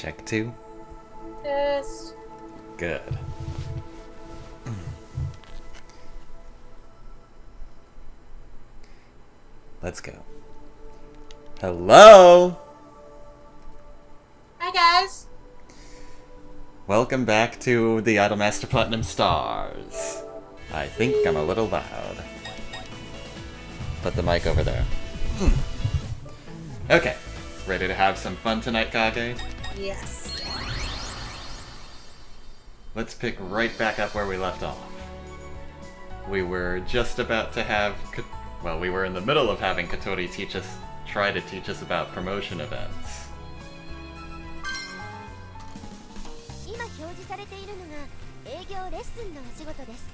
Check two. Test. Good. Let's go. Hello! Hi, guys. Welcome back to the Idolmaster Platinum Stars. I think I'm a little loud. Put the mic over there. Okay. Ready to have some fun tonight, Kage? Yes. Let's pick right back up where we left off. We were just about to have... Well, we were in the middle of having Kotori try to teach us about promotion events. 今表示されているのが営業レッスンのお仕事です。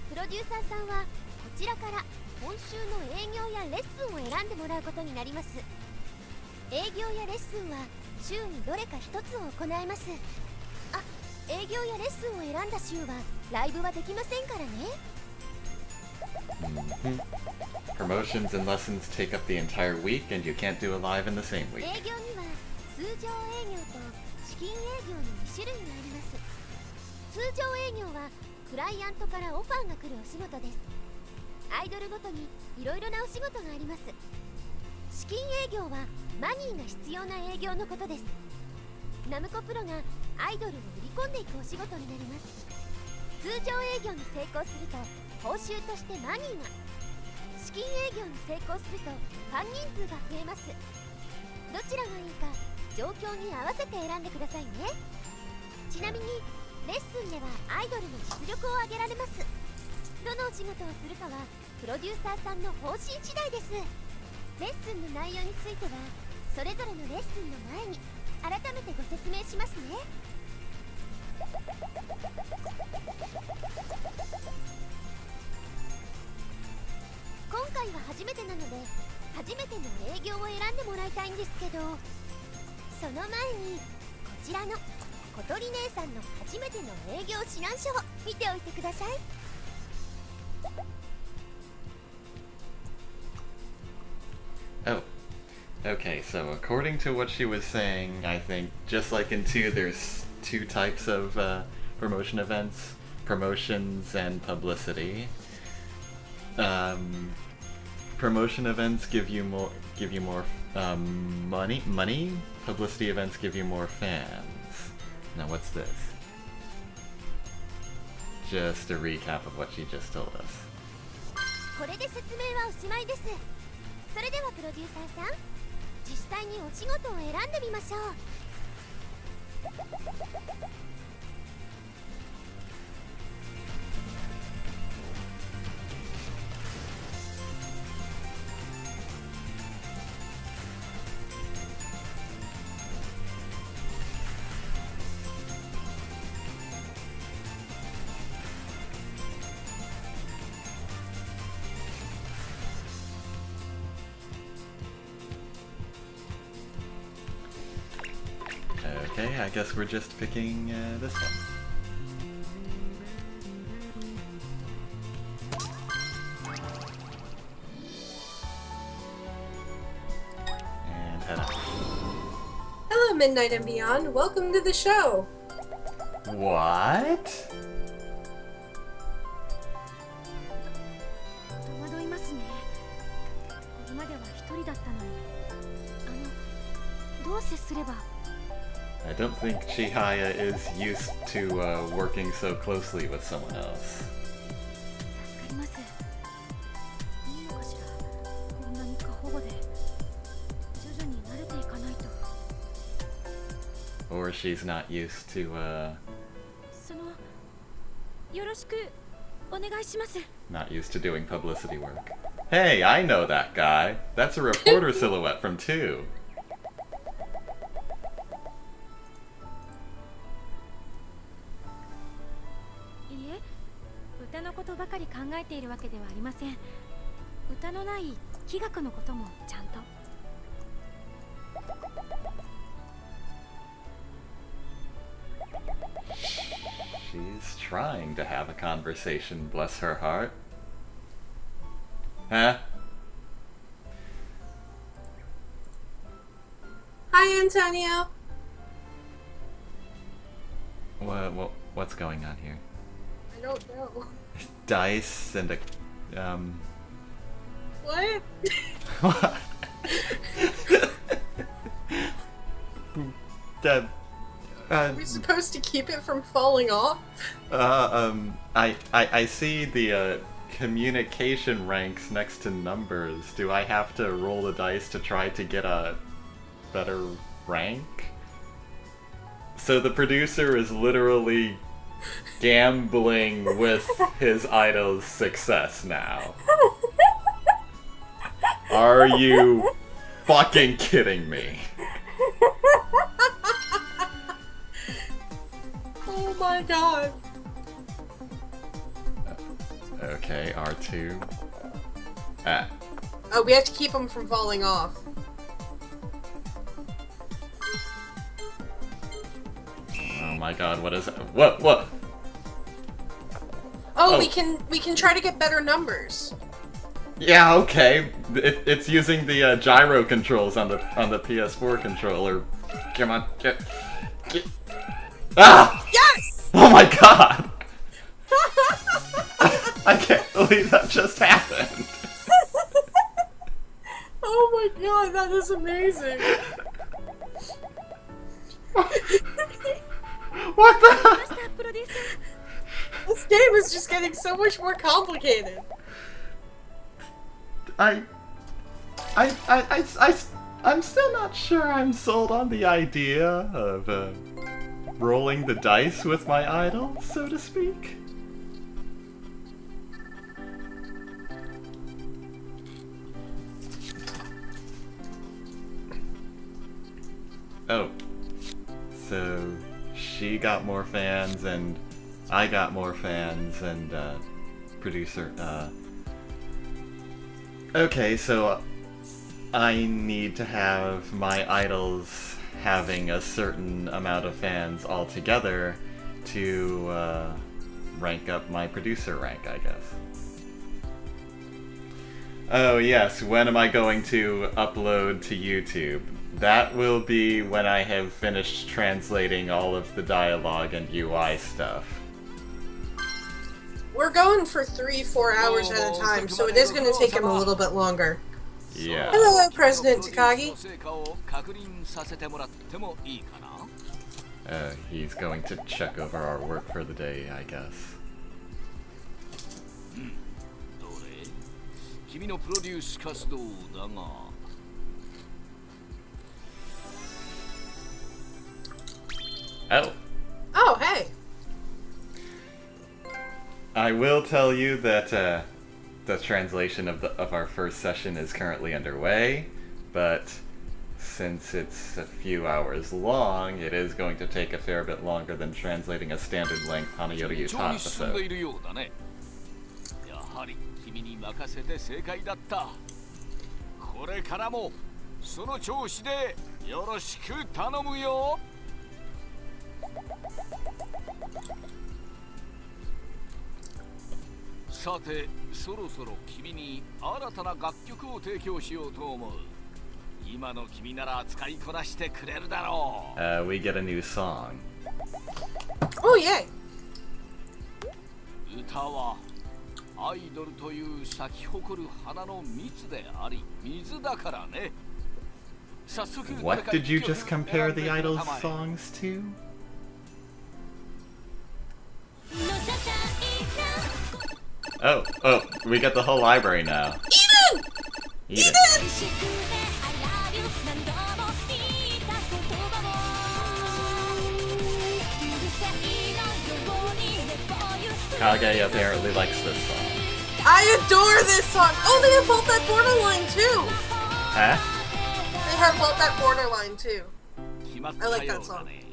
プロデューサーさんはこちらから今週の営業やレッスンを選んでもらうことになります。営業やレッスンは週にどれか一つを行います。あ、営業やレッスンを選んだ週はライブはできませんからね。Promotions and lessons take up the entire week, and you can't do a live in the same week. 営業には通常営業と資金営業の2種類があります。通常営業はクライアントからオファーが来るお仕事です。アイドルごとにいろいろなお仕事があります。資金営業はマニーが必要な営業のことです。ナムコプロがアイドルを売り込んでいくお仕事になります。通常営業に成功すると報酬としてマニーが、資金営業に成功するとファン人数が増えます。どちらがいいか状況に合わせて選んでくださいね。ちなみにレッスンではアイドルの実力を上げられます。どのお仕事をするかはプロデューサーさんの方針次第です。レッスンの内容についてはそれぞれのレッスンの前に改めてご説明しますね。今回は初めてなので初めての営業を選んでもらいたいんですけど、その前にこちらの小鳥姉さんの初めての営業指南書を見ておいてください。Oh. Okay, so according to what she was saying, I think just like in 2, there's 2 types of promotion events. Promotions and publicity. Promotion events give you more money. Publicity events give you more fans. Now what's this? Just a recap of what she just told us. これで説明はおしまいです。それではプロデューサーさん、実際にお仕事を選んでみましょう。Okay, I guess we're just picking this one. And head out. Hello, Midnight and Beyond. Welcome to the show. What? 戸惑いますね。これまでは一人だったのに。どう接すれば。I don't think Chihaya is used to working so closely with someone else. 助かります。いいのかしら。こんなに過保護で徐々に慣れていかないと。 Or she's not used to そのよろしくお願いします。 not used to doing publicity work. Hey, I know that guy. That's a reporter silhouette from 2. いいえ、歌のことばかり考えているわけではありません。歌のない器楽のこともちゃんと。She's trying to have a conversation, bless her heart. Huh? Hi, Antonio. What's going on here? I don't know. Dice and a What? What? That. Are we supposed to keep it from falling off? I see the communication ranks next to numbers. Do I have to roll the dice to try to get a better rank? So the producer is literally gambling with his idol's success now. Are you fucking kidding me? Oh my god. Okay, R2. Ah. Oh, we have to keep them from falling off. Oh my god, what is that? What? Oh, Oh. we can try to get better numbers. Yeah, okay. It's using the gyro controls on the PS4 controller. Come on, get. Ah! Yes! Oh my god! I can't believe that just happened. Oh my god, that is amazing. What the? プロデューサー This game is just getting so much more complicated. I'm still not sure I'm sold on the idea of rolling the dice with my idol, so to speak. Oh. So she got more fans and I got more fans and producer okay, so I need to have my idols having a certain amount of fans altogether to rank up my producer rank, I guess. Oh yes, when am I going to upload to YouTube? That will be when I have finished translating all of the dialogue and UI stuff. We're going for 3-4 hours at a time, so it is going to take him a little bit longer. Yeah. Hello, President Takagi. He's going to check over our work for the day, I guess. 君のプロデュース活動だが Oh. Oh, hey. I will tell you that the translation of our first session is currently underway, but since it's a few hours long, it is going to take a fair bit longer than translating a standard length Hanayoru 順調 Yuta に進んでい episode. るようだねやはり君に任せて正解だったこれからもその調子でよろしく頼むよさてそろそろ君に新たな楽曲を提供しようと思う今の君なら使いこなしてくれるだろう We get a new song. Oh, yay. 歌はアイドルという咲き誇る花の蜜であり水だからね早速 What did you just compare the idols' songs to? Oh, we got the whole library now. Eden! Eden. Kage apparently likes this song. I adore this song! Oh, they have Vault That Borderline too! Huh? They have Vault That Borderline too. 決まっ I た like よ that う song. だね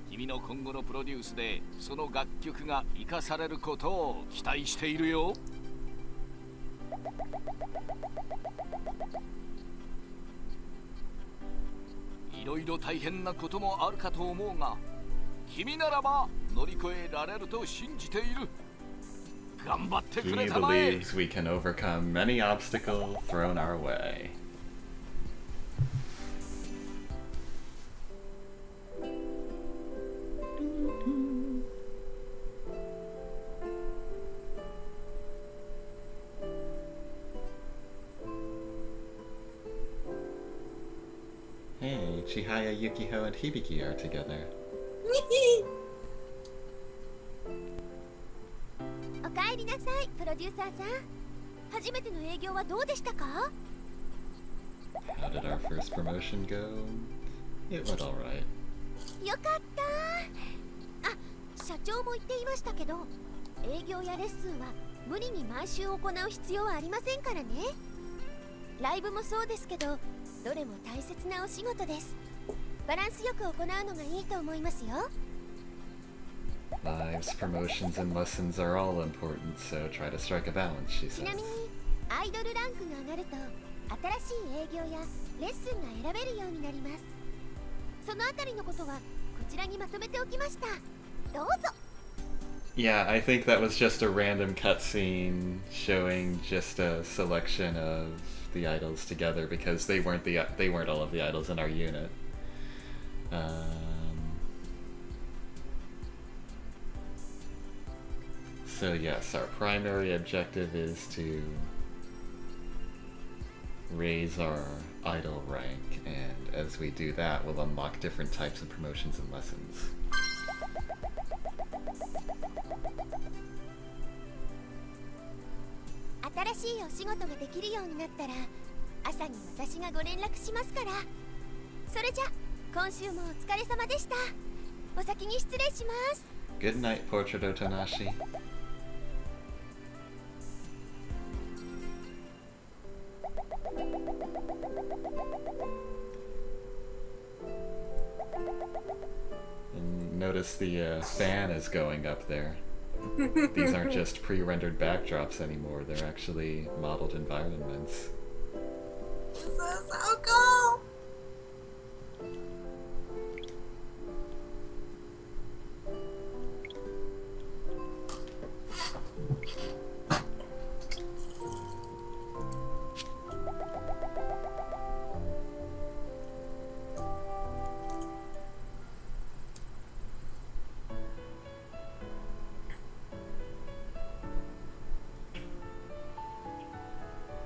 君の今後のプロデュースでその楽曲が生かされることを期待しているよいろいろ大変なこともあるかと思うが君ならば乗り越えられると信じている頑張ってく He れたまえ believes we can overcome any obstacle thrown our way. Hey, Chihaya, Yukiho, and Hibiki are together. おかえりなさい、プロデューサーさん。初めての営業はどうでしたか？ How did our first promotion go? It went alright. よかった。あ、社長も言っていましたけど、営業やレッスンは無理に毎週行う必要はありませんからね。ライブもそうですけど、どれも大切なお仕事です。バランスよく行うのがいいと思いますよ。Lives, promotions, and lessons are all important, so try to strike a balance, she ち says. なみに、アイドルランクが上がると、新しい営業やレッスンが選べるようになります。そのあたりのことはこちらにまとめておきました。どうぞ。Yeah, I think that was just a random cutscene showing just a selection of the idols together because they weren't all of the idols in our unit. So yes, our primary objective is to raise our idol rank, and as we do that, we'll unlock different types of promotions and lessons. 新しいお仕事ができるようになったら朝に私がご連絡しますから。それじゃ今週もお疲れ様でした。お先に失礼します。 Good night, Portrait Otonashi. And notice the fan is going up there. These aren't just pre-rendered backdrops anymore, they're actually modeled environments. This is so cool!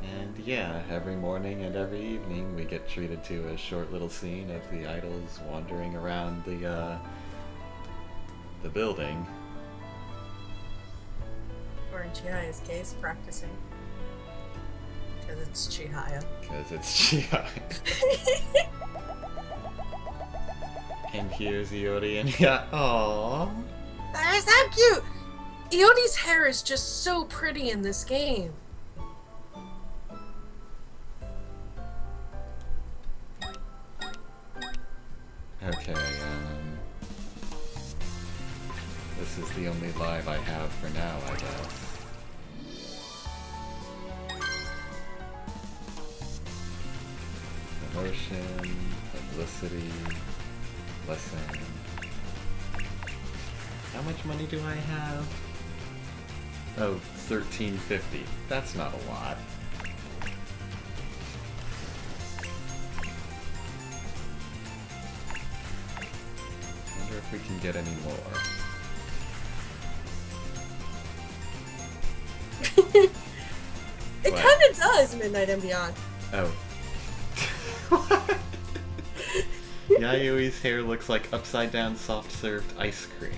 And yeah, every morning and every evening we get treated to a short little scene of the idols wandering around the building. Or in Chihaya's case, practicing. Because it's Chihaya. Because it's Chihaya. And here's Iori and yeah, aww. That is so cute! Iori's hair is just so pretty in this game. Okay, this is the only live I have for now, I guess. Promotion, publicity, lesson. How much money do I have? Oh, $13.50. That's not a lot. Wonder if we can get any more. It What? kind of does, Midnight and Beyond. Oh. What? Yayui's hair looks like upside down soft served ice cream.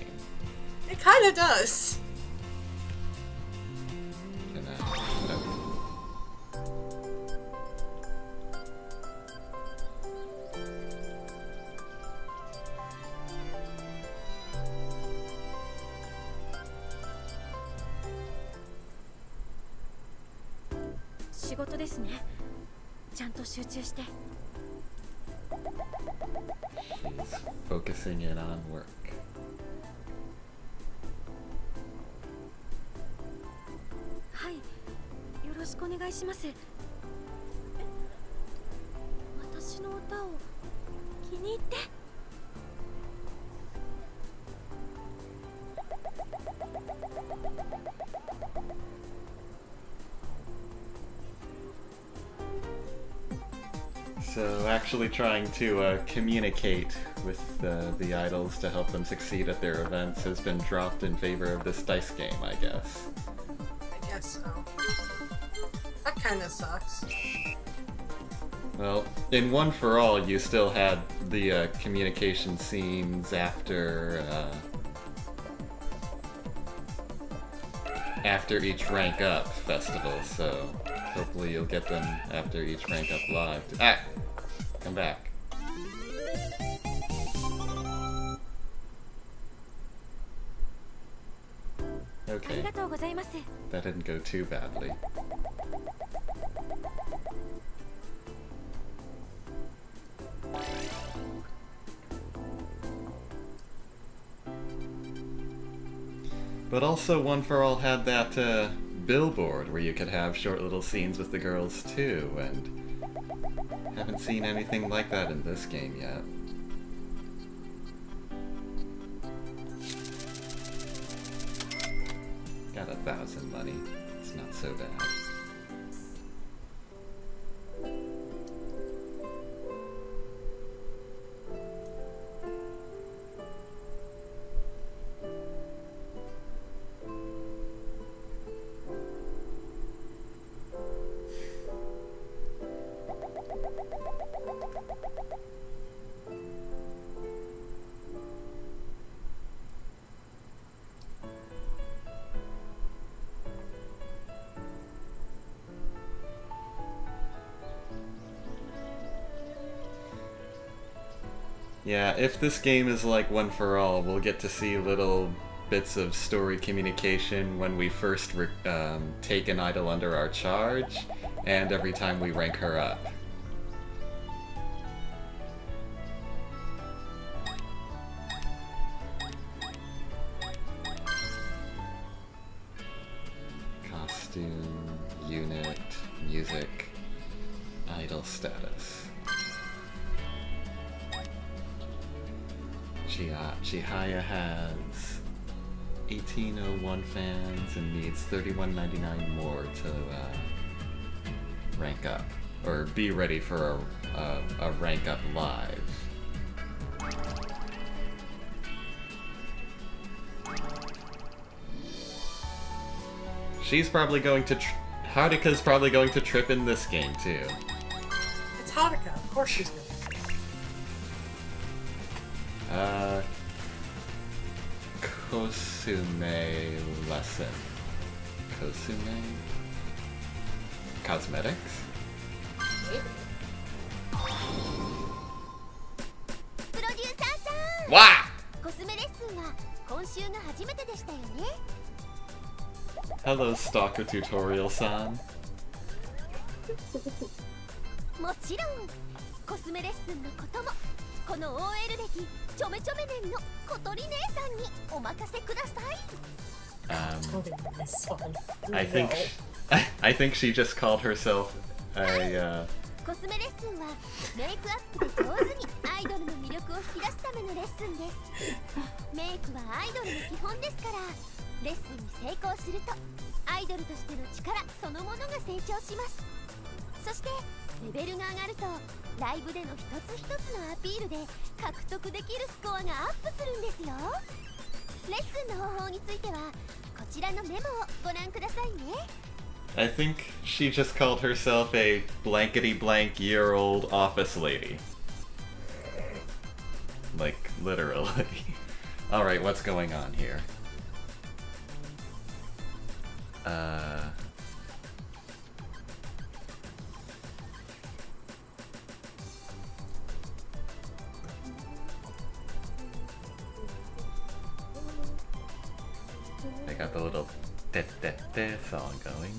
It kind of does. Can I? No. She's focusing in on work. はい、よろしくお願いします。私の歌を気に入って。So actually trying to communicate with the idols to help them succeed at their events has been dropped in favor of this dice game, I guess. I guess so. That kind of sucks. Well, in One for All, you still had the communication scenes after each Rank Up festival, so hopefully you'll get them after each Rank Up live. Ah! Come back. あり Okay, がとうございます。 that didn't go too badly. But also, One for All had that billboard where you could have short little scenes with the girls too, and haven't seen anything like that in this game yet. Got 1,000 money. It's not so bad. Yeah, if this game is like One for All, we'll get to see little bits of story communication when we first take an idol under our charge, and every time we rank her up. Costume, unit, music, idol status. Chihaya has 1801 fans and needs 31.99 more to rank up, or be ready for a rank up live. She's probably going to. Haruka's probably going to trip in this game too. It's Haruka, of course she's gonna. Kosume lesson. Kosume? Cosmetics? プロデューサーさん、 Wah! コスメレッスンは今週が初めてでしたよね。 Hello, Stalker Tutorial-san. もちろんコスメレッスンのこともこの OL 歴ちょめちょめ年の小鳥姉さんにお任せください。 This one. I think I think she just called herself a コスメレッスンはメイクアップで上手にアイドルの魅力を引き出すためのレッスンです。メイクはアイドルの基本ですから、レッスンに成功するとアイドルとしての力そのものが成長します。そしてレベルが上がるとライブでの一つ一つのアピールで獲得できるスコアがアップするんですよ。レッスンの方法についてはこちらのメモをご覧くださいね。 I think she just called herself a blankety blank year old office lady. Like, literally. Alright, what's going on here? I got the little te song going.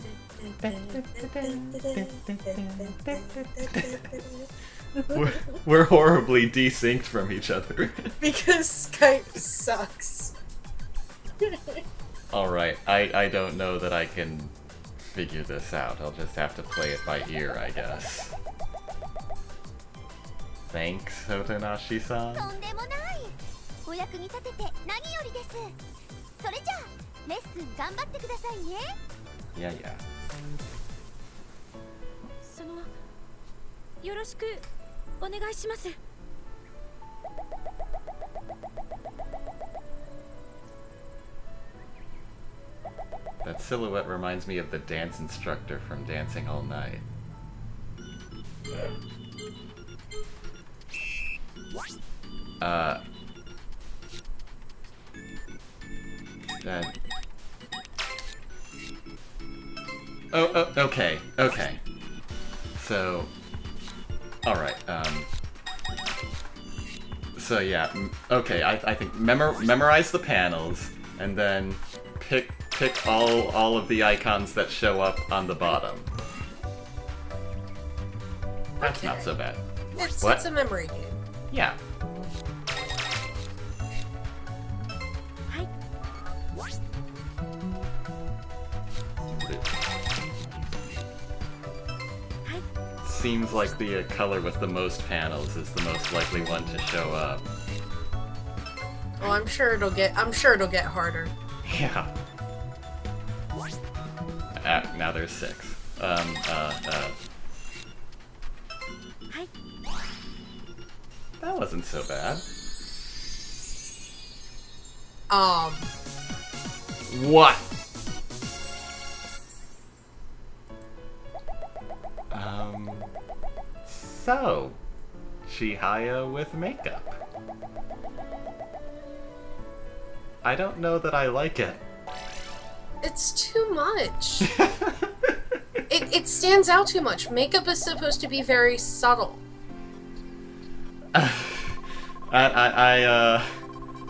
We're horribly desynced from each other. Because Skype sucks. Alright, I don't know that I can figure this out. I'll just have to play it by ear, I guess. Thanks, Hotonashi-san. とんでもない。お役に立てて何よりです。それじゃあレッスン頑張ってくださいね。 Yeah, yeah. そのよろしくお願いします。 That silhouette reminds me of the dance instructor from Dancing All Night. That... Oh, okay, okay. So... Alright, so yeah, okay, I think memorize the panels, and then pick all of the icons that show up on the bottom. That's Okay. not so bad. It's a memory game. Yeah. はい Seems like the color with the most panels is the most likely one to show up. Oh, I'm sure it'll get harder. Yeah. Now there's 6.はい That wasn't so bad. What? So, Chihaya with makeup. I don't know that I like it. It's too much. It stands out too much. Makeup is supposed to be very subtle. I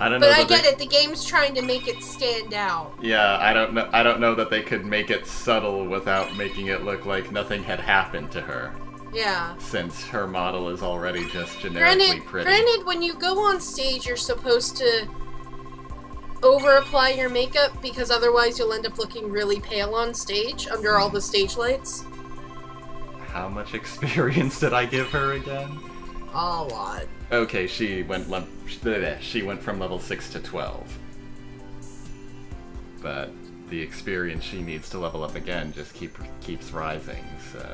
don't know. But I that get they- it. The game's trying to make it stand out. Yeah, I don't know that they could make it subtle without making it look like nothing had happened to her, Yeah. since her model is already just generically pretty. Granted, when you go on stage, you're supposed to over-apply your makeup because otherwise you'll end up looking really pale on stage under all the stage lights. How much experience did I give her again? A lot. Okay, she went from level 6 to 12. But the experience she needs to level up again just keeps rising, so...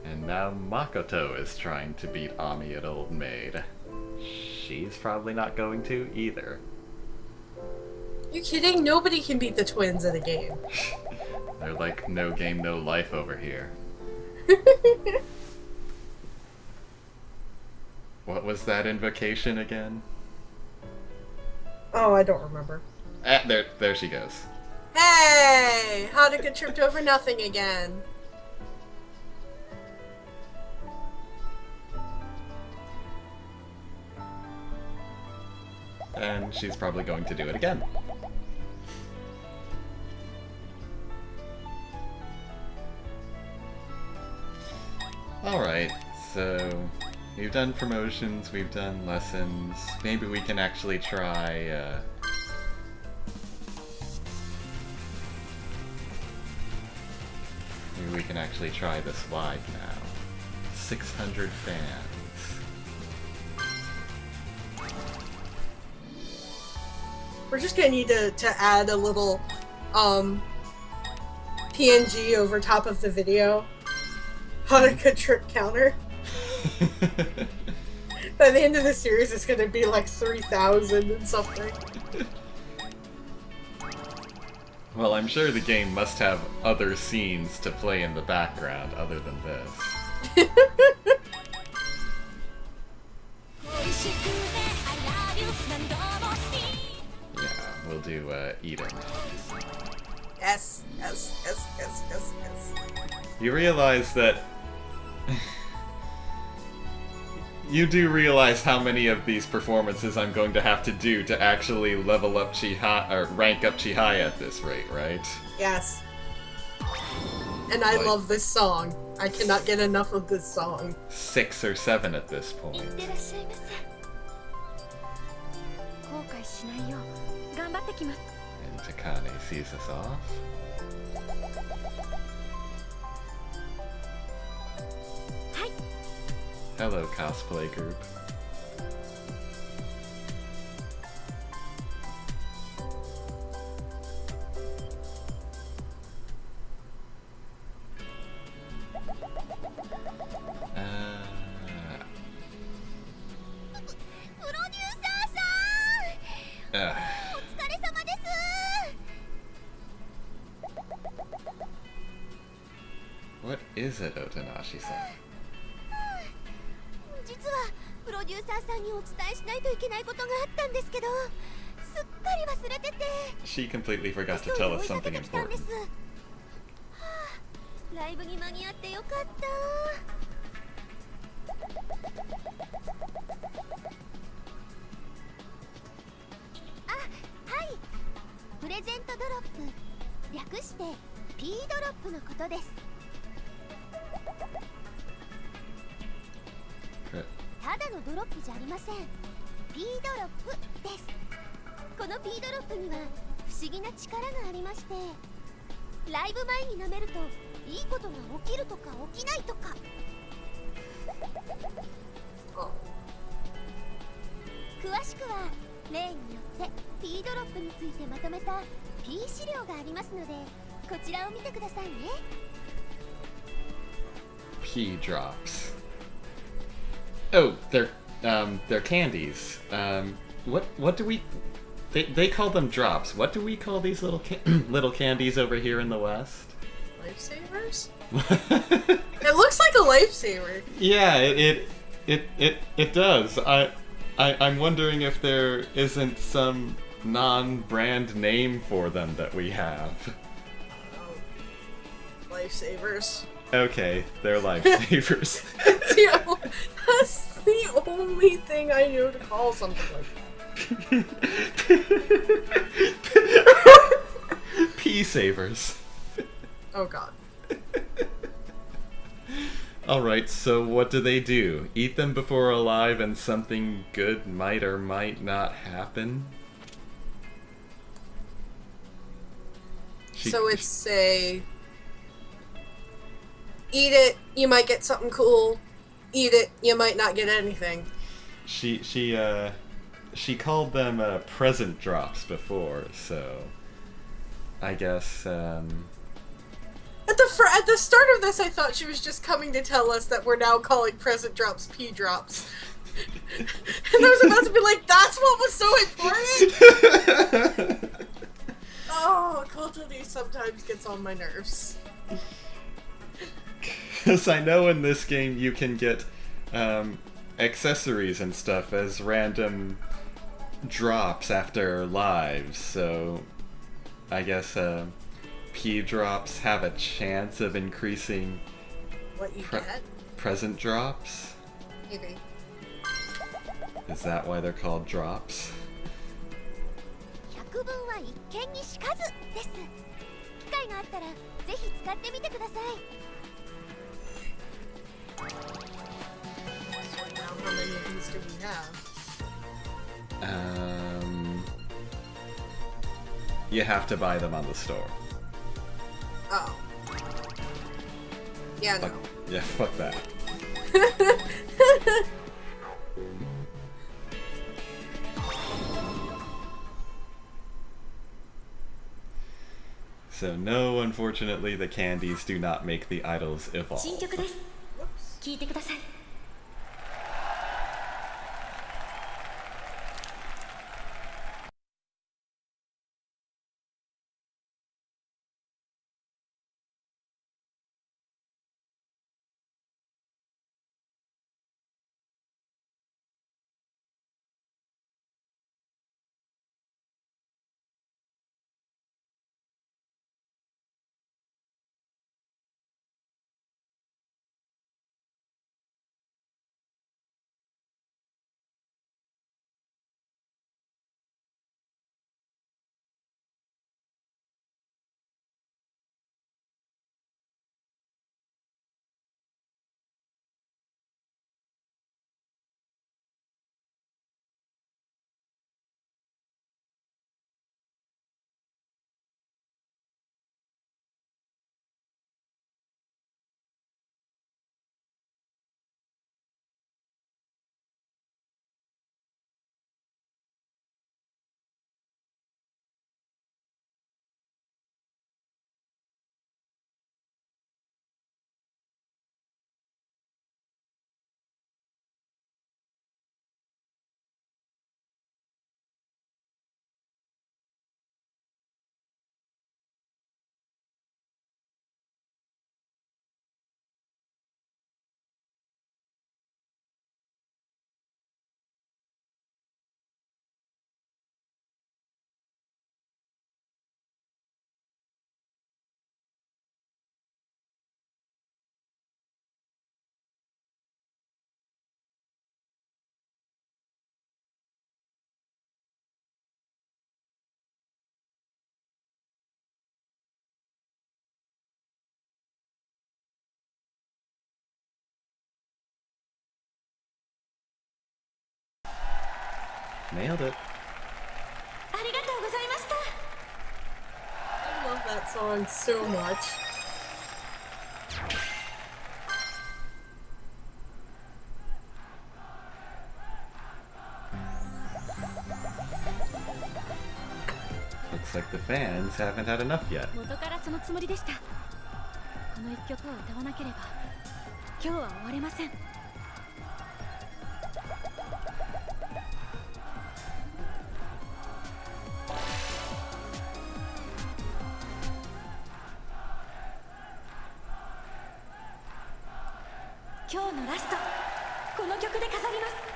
And now Makoto is trying to beat Ami at Old Maid. She's probably not going to either. You kidding? Nobody can beat the twins in a game. They're like no game, no life over here. What was that invocation again? Oh, I don't remember. There she goes. Hey! How'd it get tripped over nothing again? And she's probably going to do it again. Alright, so we've done promotions, we've done lessons. Maybe we can actually try, maybe we can actually try this live now. 600 fans. We're just gonna need to add a little, PNG over top of the video. Hanukkah trip counter. By the end of the series, it's gonna be like 3,000 and something. Well, I'm sure the game must have other scenes to play in the background other than this. Yeah, we'll do Eden. Yes, yes, yes, yes, yes, yes. You realize that... You do realize how many of these performances I'm going to have to do to actually level up Chihaya, or rank up Chihaya at this rate, right? Yes. And I Like- love this song. I cannot get enough of this song. 6 or 7 at this い point. ってらっしゃいませ後悔しないよう頑張ってきます And Takane sees us off. Hi. Hello, cosplay group. Uh, プロデューサーさん uh, お疲れ様です What is it, Otonashi-san? 実はプロデューサーさんにお伝えしないといけないことがあったんですけど、すっかり忘れてて She completely 急い forgot で to tell 追 us いかけ something てきたんで important. す。はあ、ライブに間に合ってよかった。あ、はい、プレゼントドロップ、略して P ドロップのことです。ただのドロップじゃありません。 P ドロップです。この P ドロップには不思議な力がありまして、ライブ前に舐めるといいことが起きるとか起きないとか。詳しくは例によって P ドロップについてまとめた P 資料がありますので、こちらを見てくださいね。 P drops. Oh, they're candies. What do we? They call them drops. What do we call these little candies over here in the West? Lifesavers? It looks like a lifesaver. Yeah, it does. I'm wondering if there isn't some non-brand name for them that we have. Lifesavers. Okay, they're lifesavers. That's the only thing I know to call something like that. Pea savers. Oh god. Alright, so what do they do? Eat them before alive and something good might or might not happen? So it's a... Eat it, you might get something cool. Eat it, you might not get anything. She called them present drops before, so I guess At the start of this, I thought she was just coming to tell us that we're now calling present drops P drops. And I was about to be like, that's what was so important? Oh, Cultural sometimes gets on my nerves. because I know in this game you can get accessories and stuff as random drops after lives, so I guess P drops have a chance of increasing What you get? present drops? Maybe. Is that why they're called drops? 百聞は一見にしかずです。機会があったらぜひ使ってみてください。 So now how many of these do we have? You have to buy them on the store. Oh. Yeah, no. Yeah, fuck that. So no, unfortunately, the candies do not make the idols evolve. 新曲です。 Whoops. 聴いてください。Nailed it. ありがとうございました。 I love that song so much. Looks like the fans haven't had enough yet. 元からそのつもりでした。この一曲を歌わなければ今日は終われません。今日のラスト、この曲で飾ります。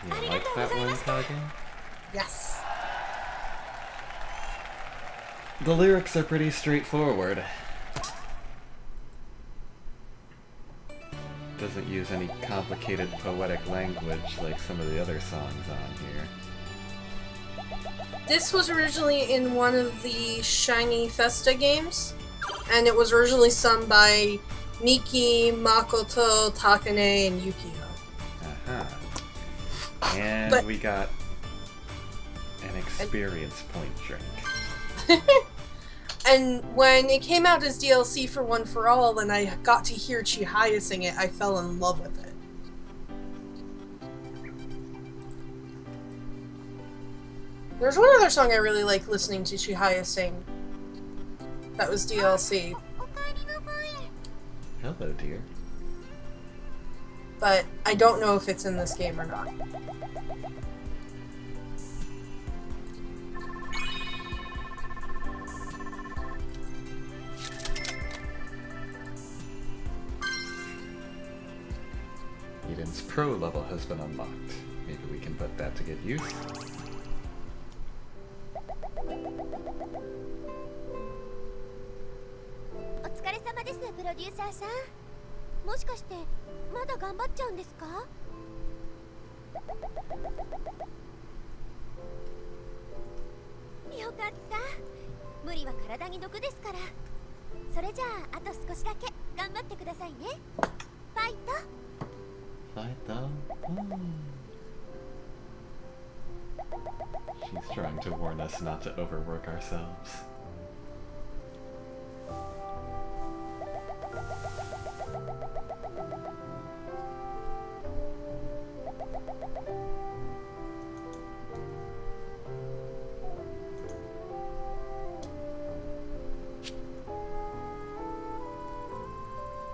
You like that one, Kage? Yes. The lyrics are pretty straightforward. Doesn't use any complicated poetic language like some of the other songs on here. This was originally in one of the Shiny Festa games, and it was originally sung by Miki, Makoto, Takane, and Yukio. Uh-huh. And But- we got an experience point drink. And when it came out as DLC for One for All, and I got to hear Chihaya sing it, I fell in love with it. There's one other song I really like listening to Chihaya sing. That was DLC, Hello, dear. but I don't know if it's in this game or not. Eden's pro level has been unlocked. Maybe we can put that to good use.お疲れ様です、プロデューサーさん。もしかしてまだ頑張っちゃうんですか？よかった。無理は体に毒ですから。それじゃああと少しだけ頑張ってくださいね。ファイト。Fight though? She's trying to warn us not to overwork ourselves.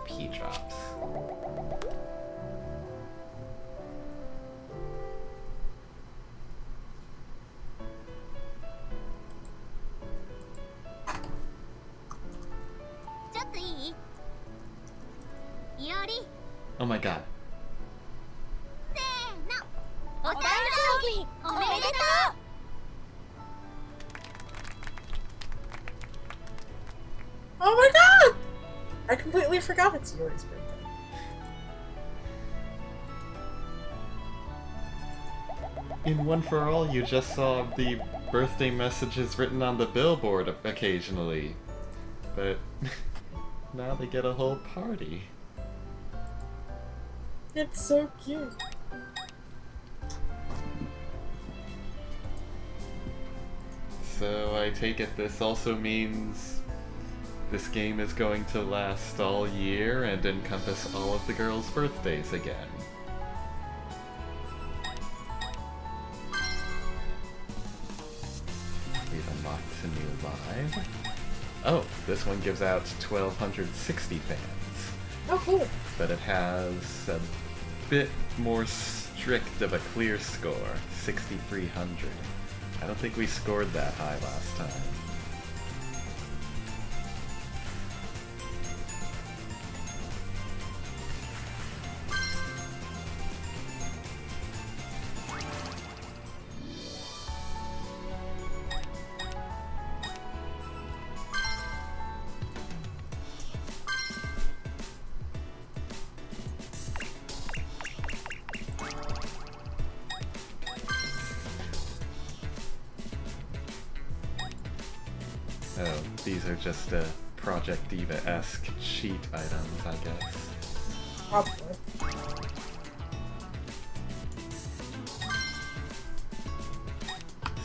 P drops. Oh my god. せーのお誕生日おめでとう Oh my god! I completely forgot it's Yuri's birthday. In One for All, you just saw the birthday messages written on the billboard occasionally. But now they get a whole party. It's so cute. So I take it this also means this game is going to last all year and encompass all of the girls' birthdays again. We've unlocked a new live. Oh, this one gives out 1,260 fans. Oh, cool. But it has a bit more strict of a clear score, 6,300. I don't think we scored that high last time. Oh, these are just Project Diva-esque cheat items, I guess. Probably.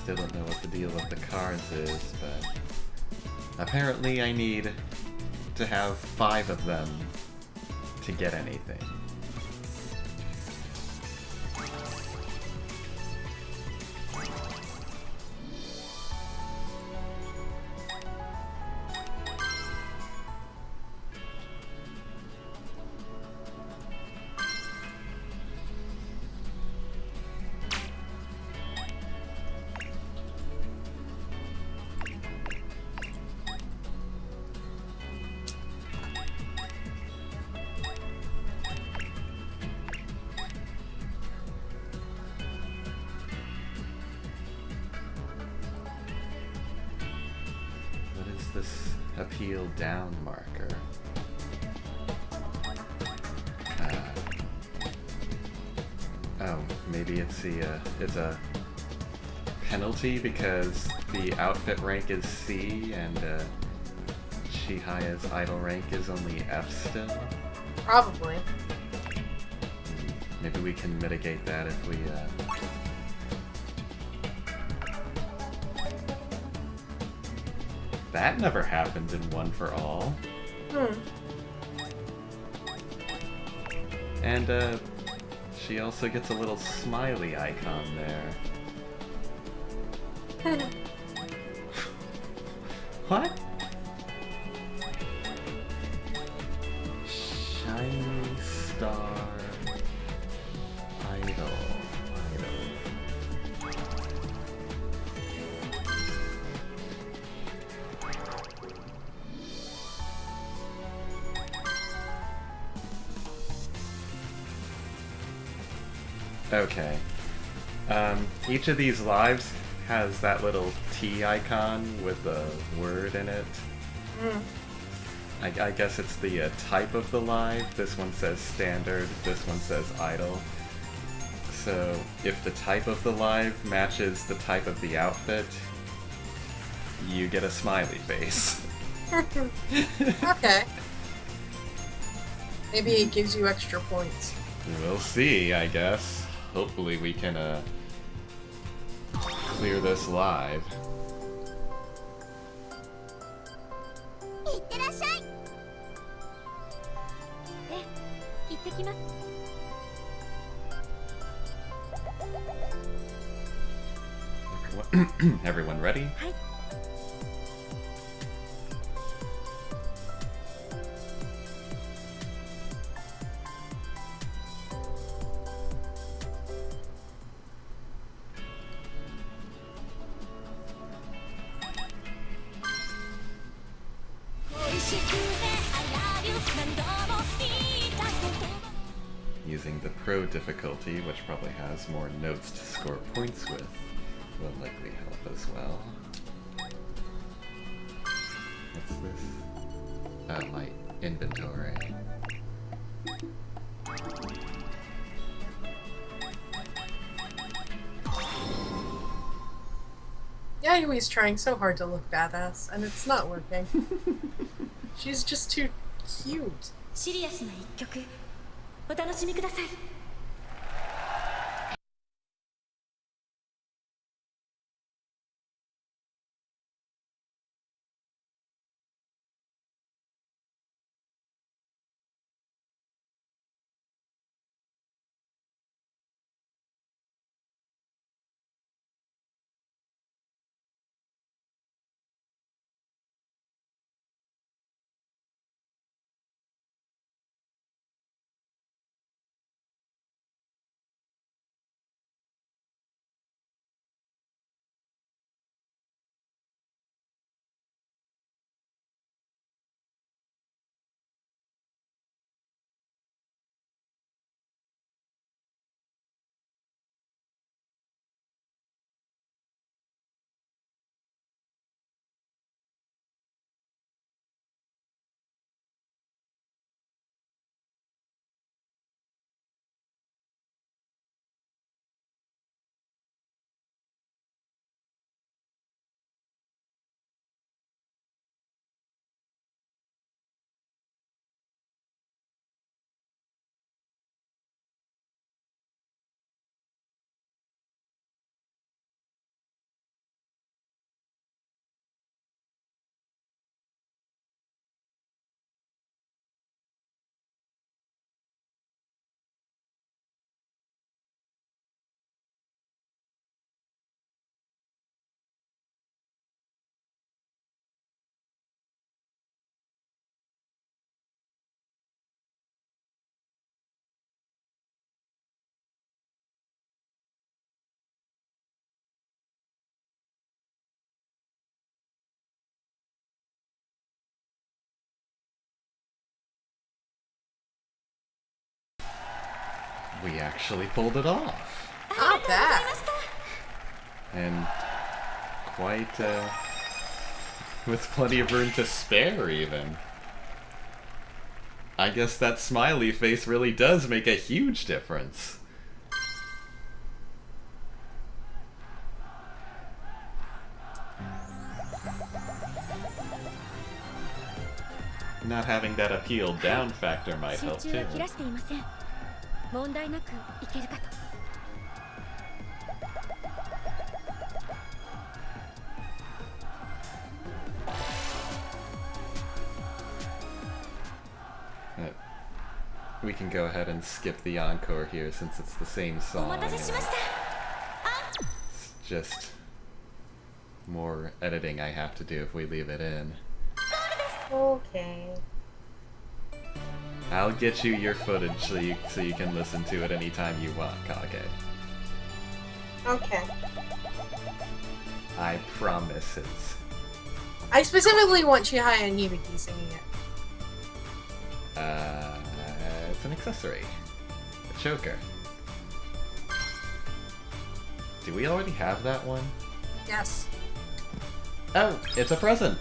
Still don't know what the deal with the cards is, but apparently I need to have 5 of them to get anything. This appeal down marker. Oh, maybe it's a penalty because the outfit rank is C and Chihaya's idol rank is only F still. Probably. Maybe we can mitigate that if we That never happened in One for All. And, she also gets a little smiley icon there. What? Shiny Star Idol. Okay. Each of these lives has that little T icon with a word in it. I guess it's the type of the live. This one says standard, this one says idol. So if the type of the live matches the type of the outfit, you get a smiley face. Okay. Maybe it gives you extra points. We'll see, I guess. Hopefully we can clear this live. いってらっしゃい行ってきます Everyone ready? はい 恋しくて I love you 何度も言いたこと Pro difficulty, which probably has more notes to score points with, will likely help as well. What's this? My inventory. Yayui's trying so hard to look badass, and it's not working. She's just too cute. シリアスな一曲お楽しみください We actually pulled it off. Not bad. And quite, with plenty of room to spare, even. I guess that smiley face really does make a huge difference. Not having that appeal down factor might 集 help 中 too. は切らしていません問題なくいけるかと We can go ahead and skip the encore here since it's the same お song. 待たせしました It's just more editing I have to do if we leave it in. Okay. I'll get you your footage so you can listen to it anytime you want, Kage. Okay. I promises. I specifically want Chihaya and Hibiki singing it. It's an accessory. A choker. Do we already have that one? Yes. Oh, it's a present!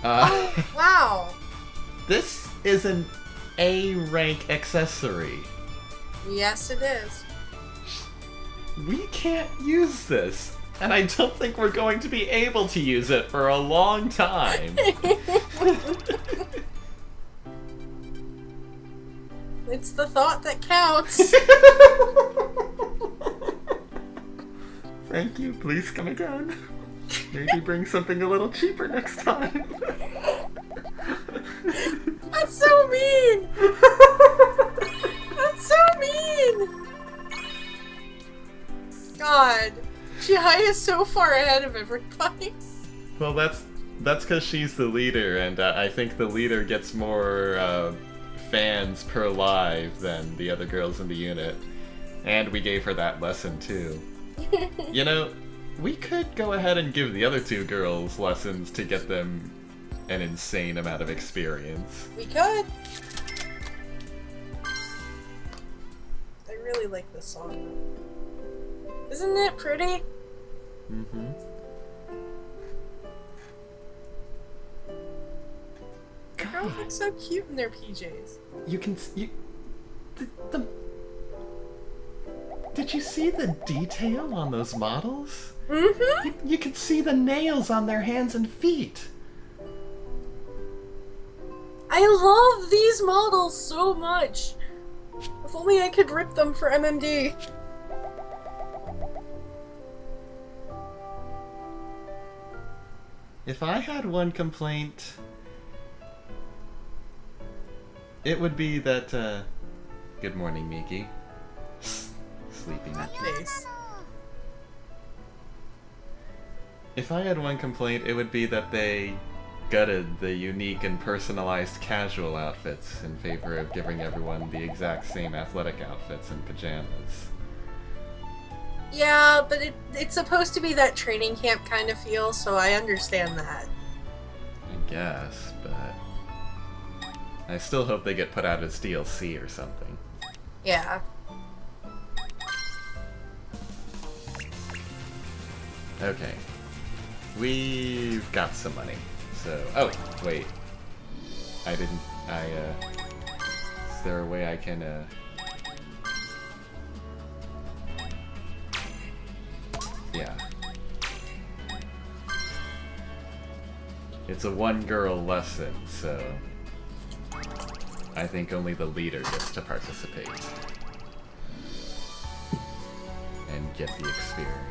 Wow. This is an A-rank accessory. Yes, it is. We can't use this, and I don't think we're going to be able to use it for a long time. It's the thought that counts. Thank you, please come again. Maybe bring something a little cheaper next time. That's so mean. That's so mean. God, Chihaya is so far ahead of everybody. Well, that's because she's the leader, and I think the leader gets more fans per live than the other girls in the unit. And we gave her that lesson too. You know, we could go ahead and give the other two girls lessons to get them an insane amount of experience. We could. I really like this song. Isn't it pretty? Mm-hmm. The girls look so cute in their PJs. You can Did you see the detail on those models? Mm-hmm. You can see the nails on their hands and feet. I love these models so much. If only I could rip them for MMD. If I had one complaint, it would be that, good morning, Miki. Sleeping. Face. If I had one complaint, it would be that they gutted the unique and personalized casual outfits in favor of giving everyone the exact same athletic outfits and pajamas. Yeah, but it's supposed to be that training camp kind of feel, so I understand that. I guess, but I still hope they get put out as DLC or something. Yeah. Okay. We've got some money. So, oh, wait. Is there a way I can, yeah. It's a one-girl lesson, so I think only the leader gets to participate and get the experience.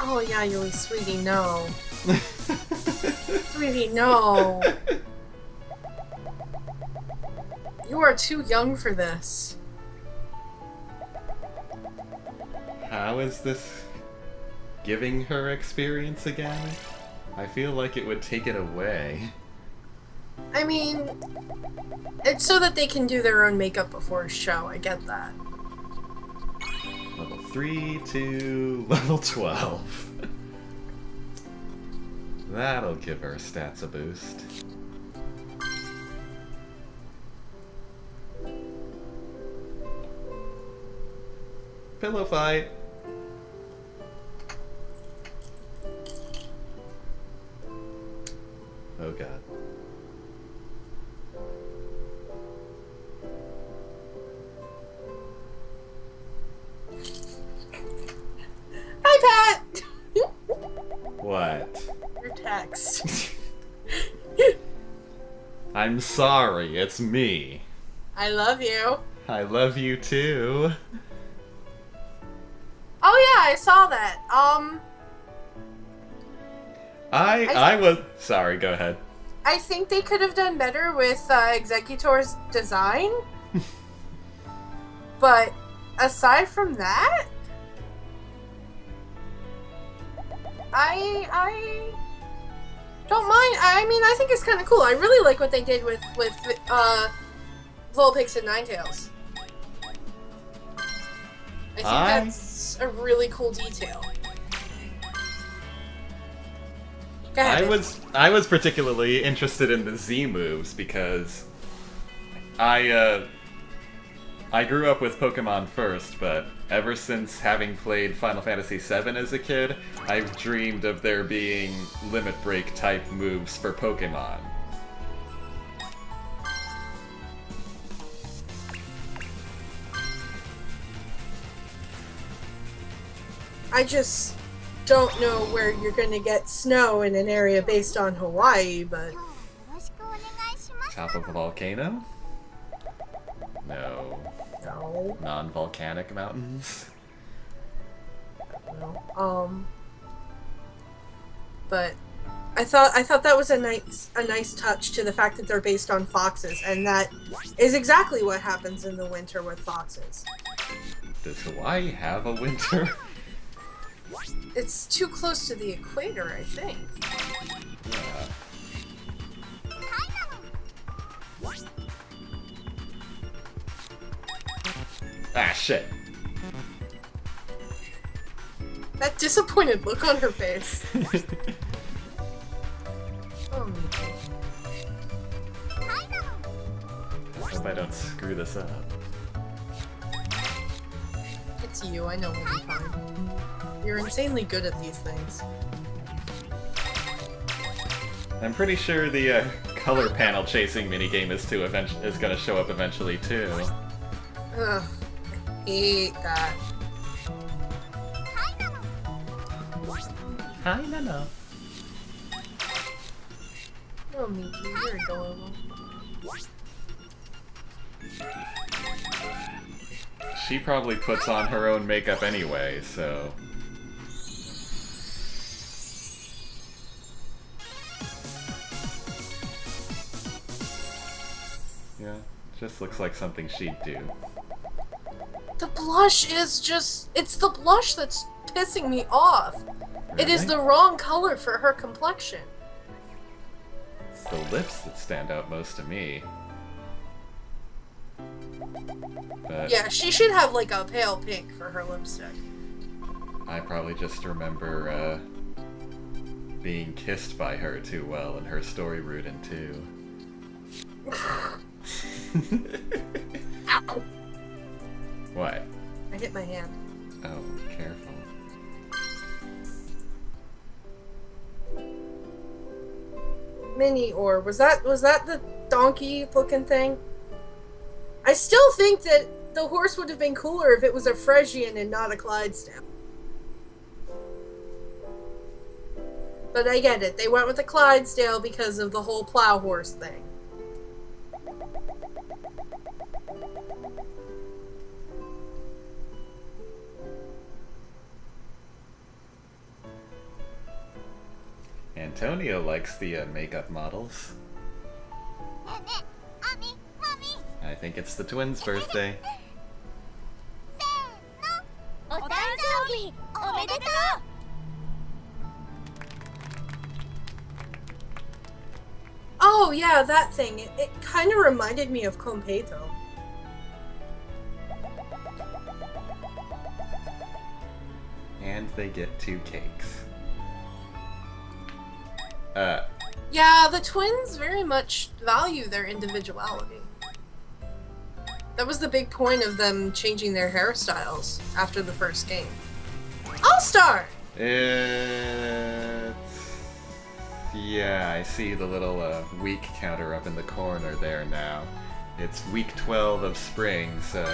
Oh yeah, Yui, sweetie, no. Sweetie, no. You are too young for this. How is this giving her experience again? I feel like it would take it away. I mean, it's so that they can do their own makeup before a show, I get that. Level 3 to level 12. That'll give her stats a boost. Pillow fight! Oh god. Hi, Pat! What? Your text. I'm sorry, it's me. I love you. I love you too. Oh yeah, I saw that. I was sorry, go ahead. I think they could have done better with Executor's design. But aside from that, Don't mind. I mean, I think it's kind of cool. I really like what they did with Vulpix and Ninetales. I think that's a really cool detail. Go ahead. I was particularly interested in the Z moves because I grew up with Pokemon first, but ever since having played Final Fantasy VII as a kid, I've dreamed of there being Limit Break type moves for Pokemon. I just don't know where you're gonna get snow in an area based on Hawaii, but よろしくお願いします Top of a volcano? No. no. Non-volcanic mountains? No. But I thought that was a nice touch to the fact that they're based on foxes, and that is exactly what happens in the winter with foxes. Does Hawaii have a winter? It's too close to the equator, I think. Yeah. Ah, shit. That disappointed look on her face. Hope I don't screw this up. It's you, I know we'll be fine. You're insanely good at these things. I'm pretty sure the color panel chasing minigame is gonna show up eventually too. Ugh, I hate that. Hi, Nana. Oh, Miki, you're adorable. She probably puts on her own makeup anyway, so... Yeah, just looks like something she'd do. The blush is just... It's the blush that's pissing me off. It is Really? the wrong color for her complexion. It's the lips that stand out most to me. But Yeah, she should have like a pale pink for her lipstick. I probably just remember being kissed by her too well and her story rootin' too. Ow! What? I hit my hand. Oh, careful. Mini or was that the donkey looking thing? I still think that the horse would have been cooler if it was a Fresian and not a Clydesdale. But I get it. They went with the Clydesdale because of the whole plow horse thing. Antonio likes the makeup models. ねえねえアミマミ I think it's the twins' birthday. せーのお誕生日おめでとう Oh yeah, that thing. It kind of reminded me of Competo. And they get 2 cakes. Yeah, the twins very much value their individuality. That was the big point of them changing their hairstyles after the first game. All-Star! It's... Yeah, I see the little week counter up in the corner there now. It's week 12 of spring, so...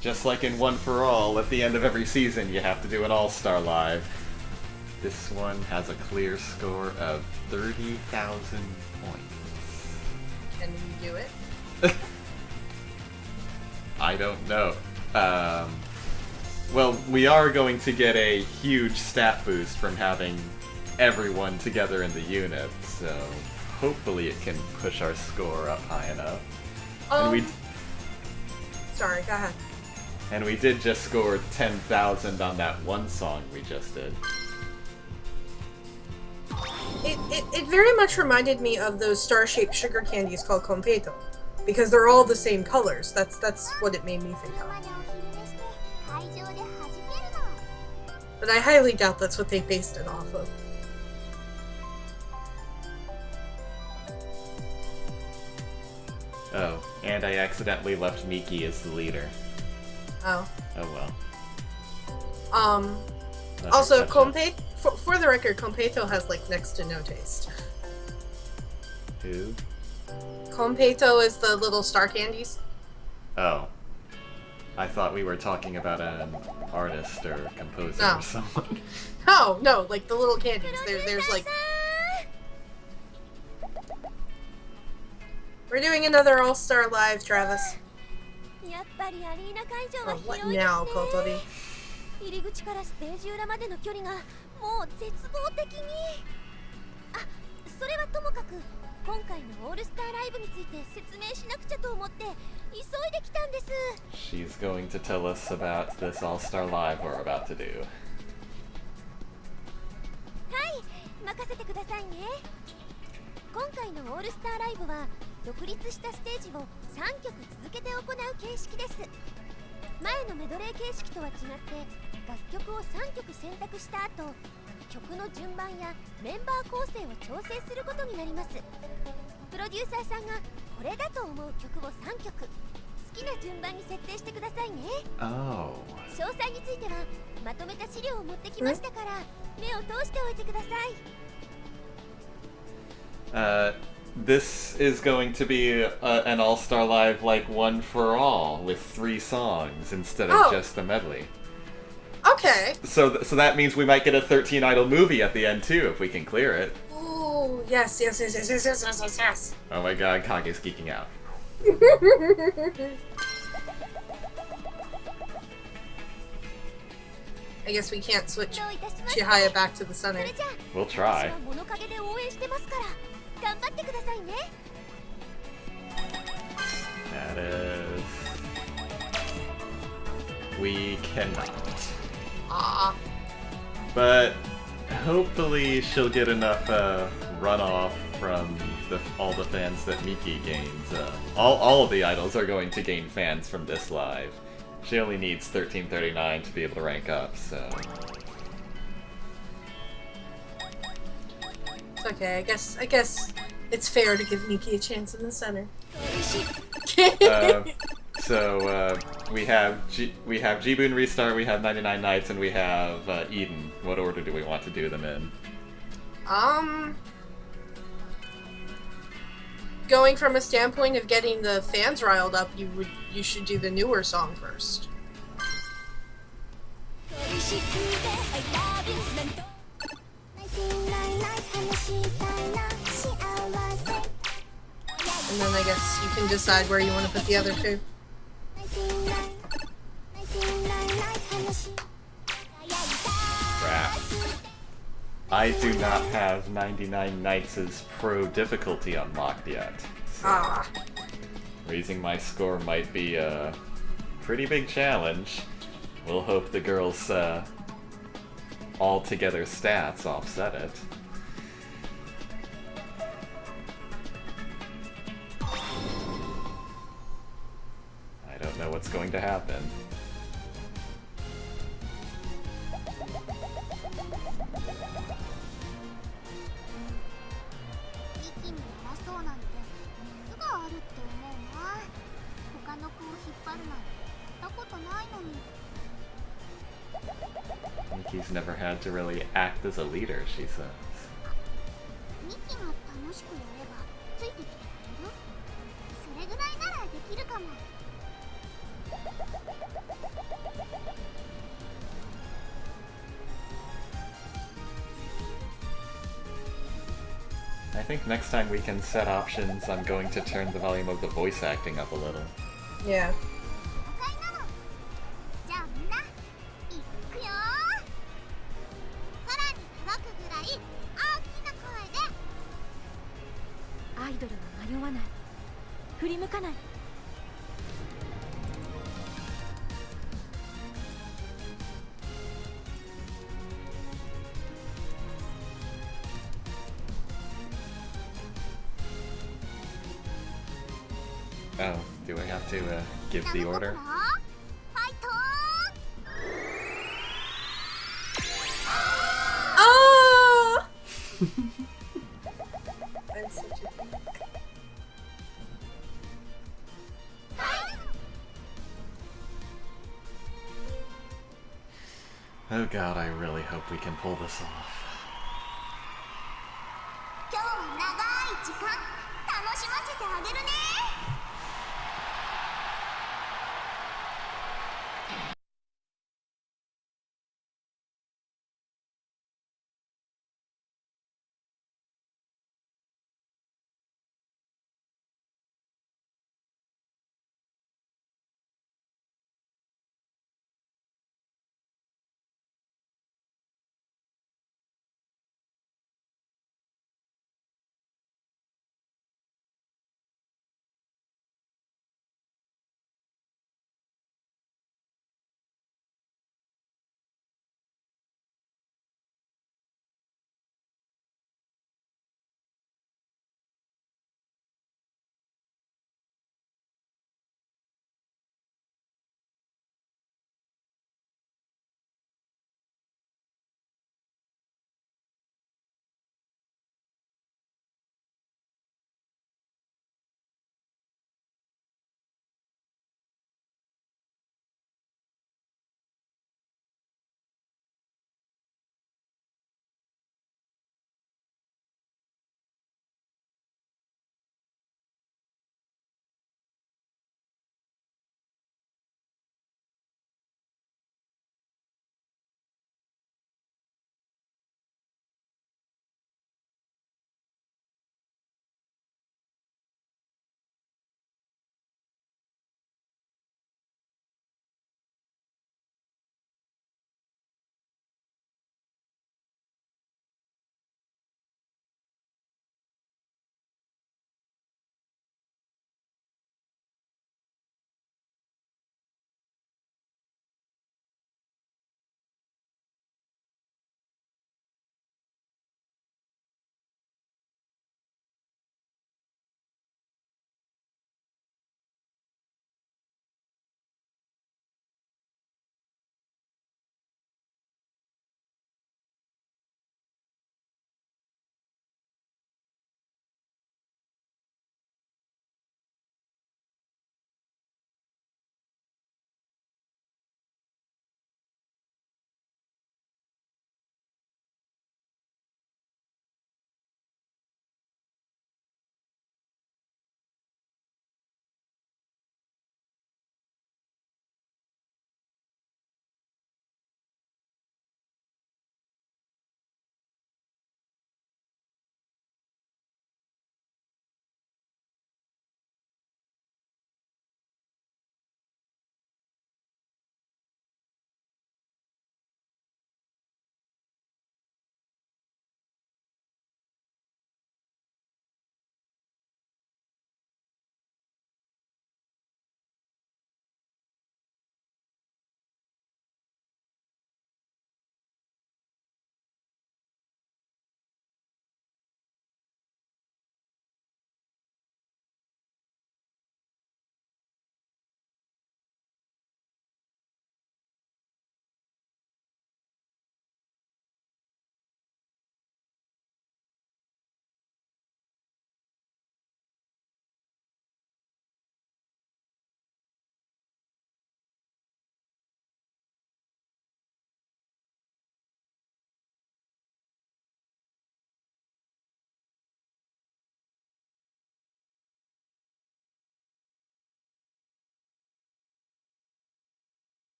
Just like in One for All, at the end of every season you have to do an All-Star Live. This one has a clear score of 30,000 points. Can we do it? I don't know. Well, we are going to get a huge stat boost from having everyone together in the unit, so hopefully it can push our score up high enough. Sorry, go ahead. And we did just score 10,000 on that one song we just did. It very much reminded me of those star-shaped sugar candies called Competo. Because they're all the same colors. That's what it made me think 車 of. までお昼寝して会場で弾けるの But I highly doubt that's what they based it off of. Oh, and I accidentally left Miki as the leader. Oh. Oh well. Let her Also, catch up. for the record, Competo has like next to no taste. Who? Competo is the little star candies. Oh. I thought we were talking about an artist or composer No. or someone. Oh, no, like the little candies. There's like... We're doing another All-Star Live, Travis. やっぱりアリーナ会場 Oh, は what 広いです now, ね Kotori? 入り口からステージ裏までの距離がもう絶望的にあ、それはともかく今回のオールスターライブについて説明しなくちゃと思って急いできたんです She's going to tell us about this All-Star Live we're about to do. はい任せてくださいね今回のオールスターライブは独立したステージを3曲続けて行う形式です前のメドレー形式とは違って楽曲を3曲選択した後曲の順番やメンバー構成を調整することになりますプロデューサーさんがこれだと思う曲を3曲好きな順番に設定してくださいね Oh. 詳細についてはまとめた資料を持ってきましたから目を通しておいてください This is going to be an All-Star Live like One for All with 3 songs instead of Oh. just the medley. Okay. So that means we might get a 13 Idol movie at the end too if we can clear it. Oh, yes. Oh my god, Kage's geeking out. I guess we can't switch どういたしまして Chihaya back to the そ center. れじゃあ We'll 私 try. は物陰で応援してますから頑張ってくださいね That is... We cannot. Ah. But hopefully she'll get enough runoff from all the fans that Miki gains. All of the idols are going to gain fans from this live. She only needs 1339 to be able to rank up, so... It's okay. I guess it's fair to give Miki a chance in the center. We have Jibun Restart, we have 99 Nights, and we have Eden. What order do we want to do them in? Going from a standpoint of getting the fans riled up, you should do the newer song first. And then I guess you can decide where you want to put the other two. Crap. I do not have 99 Nights' pro difficulty unlocked yet. So Ah. raising my score might be a pretty big challenge. We'll hope the girls' all-together stats offset it. I don't know what's going to happen. 息に偉そうなんて熱があるって思うな他の子を引っ張るなんてやったことないのに Miki's never had to really act as a leader, she says. ミキが楽しくやればついてきてくれるそれぐらいならできるかも I think next time we can set options, I'm going to turn the volume of the voice acting up a little. Yeah. 了解なのじゃあみんな行くよ空に届くぐらい大きな声でアイドルは迷わない振り向かない Oh, do I have to give the order? ファイト Ah! I'm such a geek. Oh god, I really hope we can pull this off. 今日は長い時間楽しませてあげるね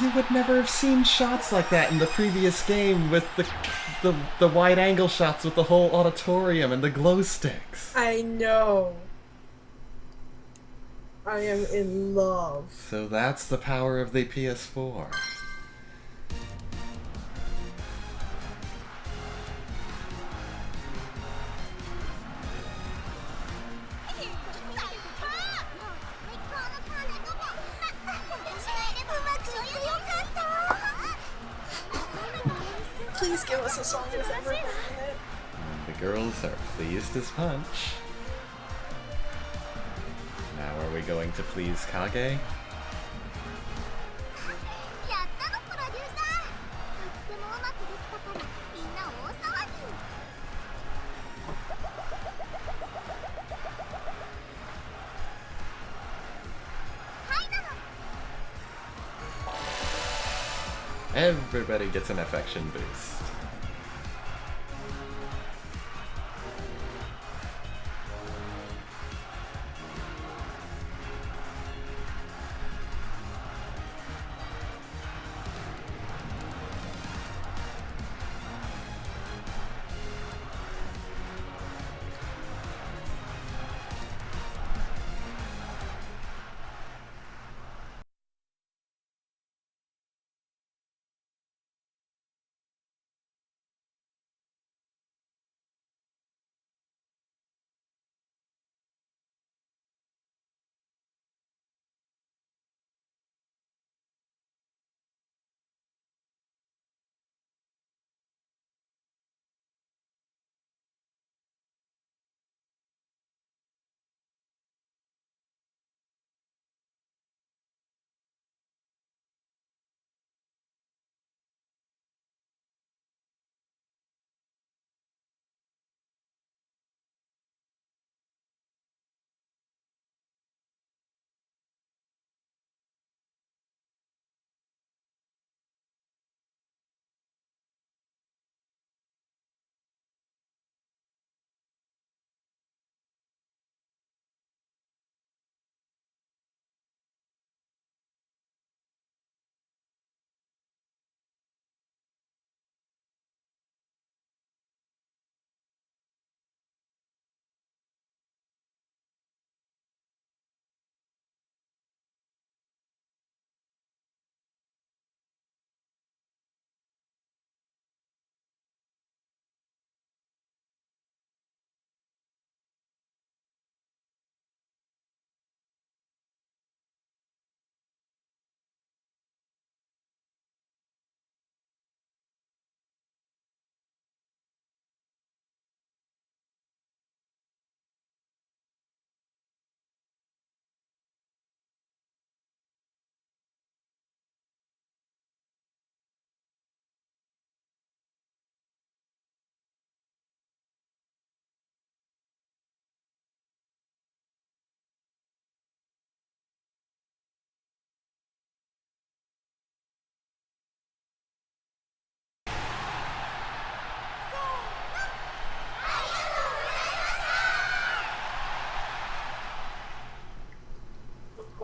You would never have seen shots like that in the previous game with the wide angle shots with the whole auditorium and the glow sticks. I know. I am in love. So that's the power of the PS4. Please give us a song with everything in it. The girls are pleased as punch. Now are we going to please Kage? やったのプロデューサー。とってもうまくできたからみんな大騒ぎ。はいなの。 Everybody gets an affection boost.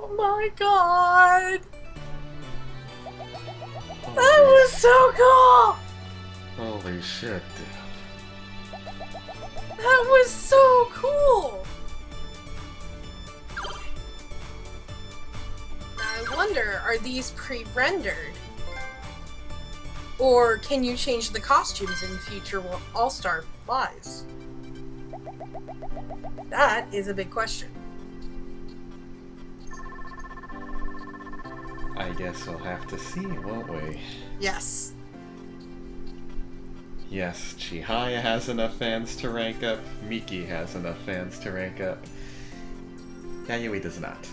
Oh my god! That was so cool! Holy shit, dude. That was so cool! I wonder, are these pre-rendered? Or can you change the costumes in future All-Star Lives? That is a big question. I guess we'll have to see, won't we? Yes. Yes, Chihaya has enough fans to rank up, Miki has enough fans to rank up. Yayoi does not.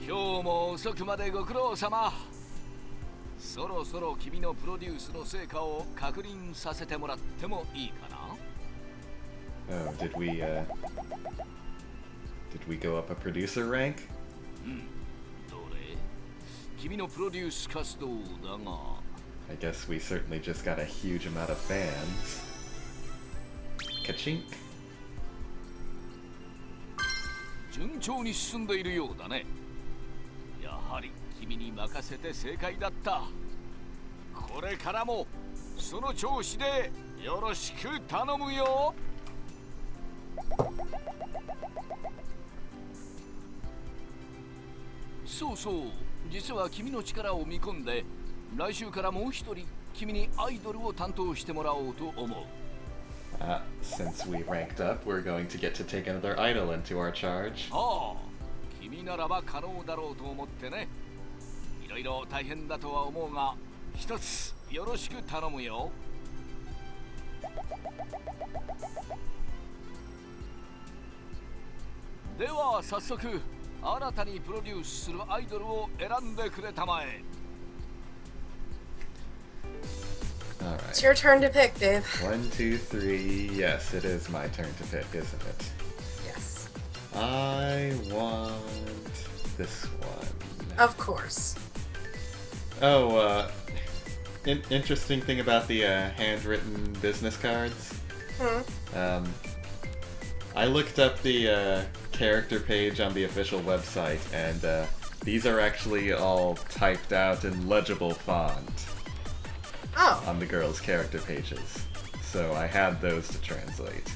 今日も遅くまでご苦労様。そろそろ君のプロデュースの成果を確認させてもらってもいいかな？ Oh, did we go up a producer rank? どれ？君のプロデュース活動だが I guess we certainly just got a huge amount of fans. Ka-chink. 順調に進んでいるようだね。やはり君に任せて正解だった。これからもその調子でよろしく頼むよ。そうそう、実は君の力を見込んで来週からもう一人君にアイドルを担当してもらおうと思う。Since we ranked up, we're going to get to take another idol into our charge. ああ、君ならば可能だろうと思ってね。いろいろ大変だとは思うが、一つよろしく頼むよ。では早速、新たにプロデュースするアイドルを選んでくれたまえ。It's Alright. your turn to pick, Dave. 1, 2, 3. Yes, it is my turn to pick, isn't it? Yes. I want this one. Of course. Oh, interesting thing about the handwritten business cards. I looked up the character page on the official website, and these are actually all typed out in legible font Oh. on the girls' character pages. So I had those to translate.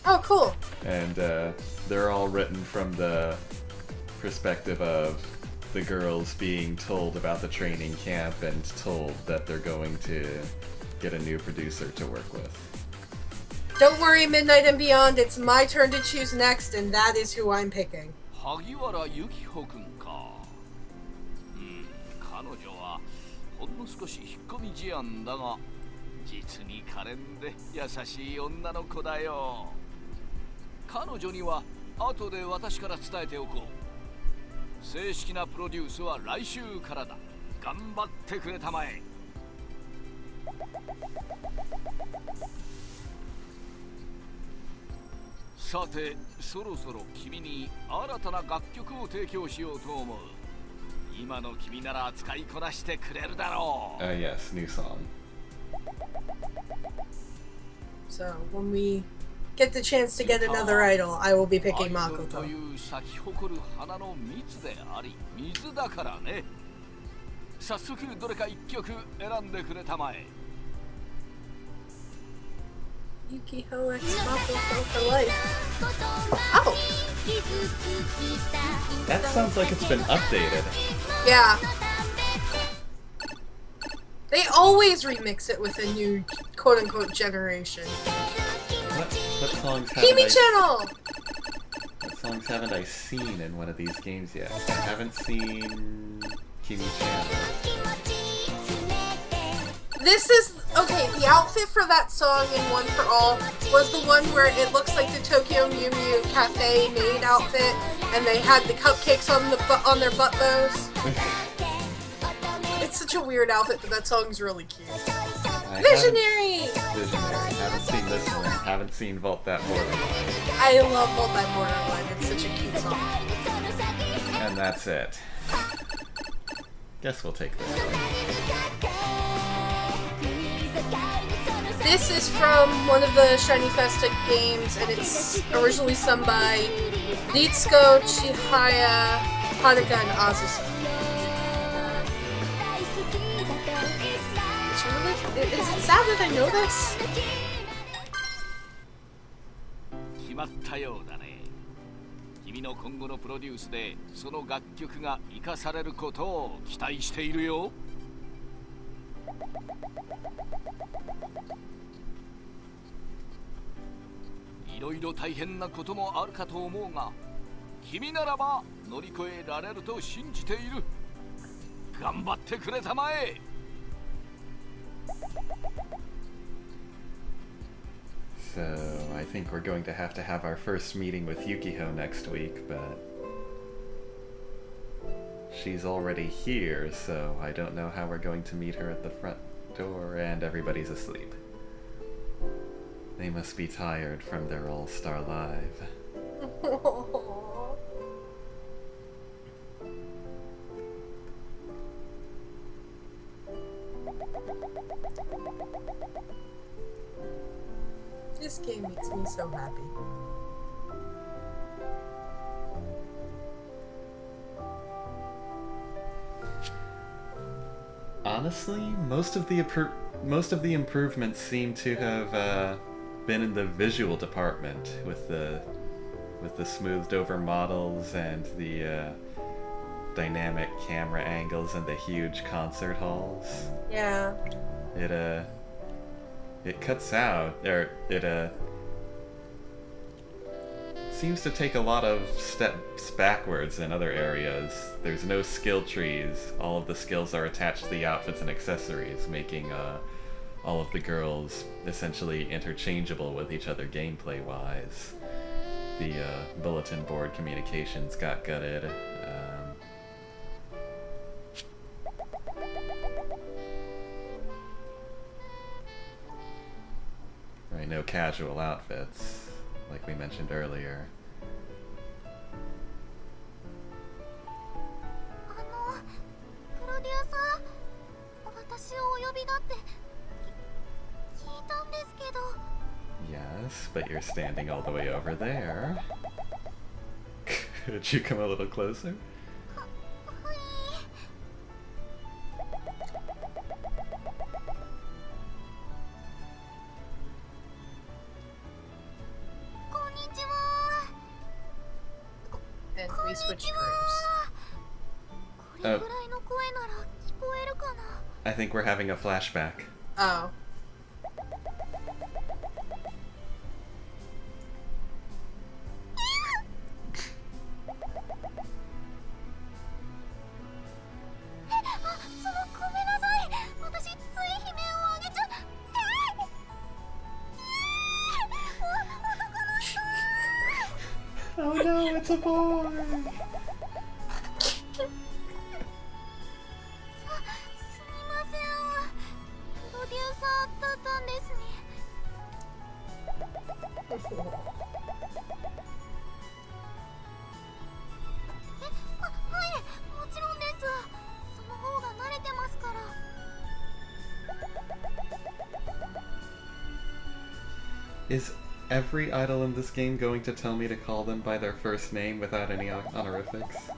Oh, cool. And they're all written from the perspective of the girls being told about the training camp and told that they're going to get a new producer to work with. Don't worry, Midnight and Beyond. It's my turn to choose next, and that is who I'm picking. 萩原由紀穂くんか。彼女はほんの少し引っ込み思案だが、実に可憐で優しい女の子だよ。彼女には後で私から伝えておこう。正式なプロデュースは来週からだ。頑張ってくれたまえ。さて、そろそろ君に新たな楽曲を提供しようと思う。今の君なら使いこなしてくれるだろう。Yes, new song. So when we get the chance to get another idol, I will be picking アイドルと Makoto. いう咲き誇る花の蜜であり、水だからね。早速どれか一曲選んでくれたまえ。Yukiho X Makoto for life. Oh, That sounds like it's been updated. yeah. They always remix it with a new quote-unquote generation. What songs haven't Kimi I, Channel! what songs haven't I seen in one of these games yet? I haven't seen Kimi Channel. This is okay. The outfit for that song in One for All was the one where it looks like the Tokyo Mew Mew Cafe maid outfit, and they had the cupcakes on their butt bows. It's such a weird outfit, but that song's really cute. I Visionary. Visionary. Haven't seen this one. Haven't seen Vault That Borderline. I love Vault That Borderline. It's such a cute song. And that's it. Guess we'll take this one. This is from one of the Shiny Festa games, and it's originally sung by Ritsuko, Chihaya, Haruka, and Azusa. It's really... Is it sad that I know this? 決まったようだね。君の今後のプロデュースでその楽曲が生かされることを期待しているよ。いろいろ大変なこともあるかと思うが、君ならば乗り越えられると信じている。頑張ってくれたまえ。So, I think we're going to have our first meeting with Yukiho next week, but she's already here, so I don't know how we're going to meet her at the front door, and everybody's asleep. They must be tired from their All-Star Live. This game makes me so happy. Honestly, most of the improvements seem to have been in the visual department, with the smoothed over models and the dynamic camera angles and the huge concert halls. Yeah. It cuts out, or it seems to take a lot of steps backwards in other areas. There's no skill trees. All of the skills are attached to the outfits and accessories, making all of the girls essentially interchangeable with each other gameplay-wise. The bulletin board communications got gutted. Right, no casual outfits, like we mentioned earlier. プロデューサー、私をお呼びだって聞いたんですけど。 Yes, but you're standing all the way over there. Could you come a little closer? はい。こんにちは。 And こん we に switched ちは。 groups. これぐらいの声なら聞こえるかな。 I think we're having a flashback. Oh. ごめんなさい。私つい悲鳴を上げちゃって。男の人。 Oh no, it's a boy! すみません。プロデューサーだったんですね。はい、もちろんです。その方が慣れてますから。 Is every idol in this game going to tell me to call them by their first name without any honorifics?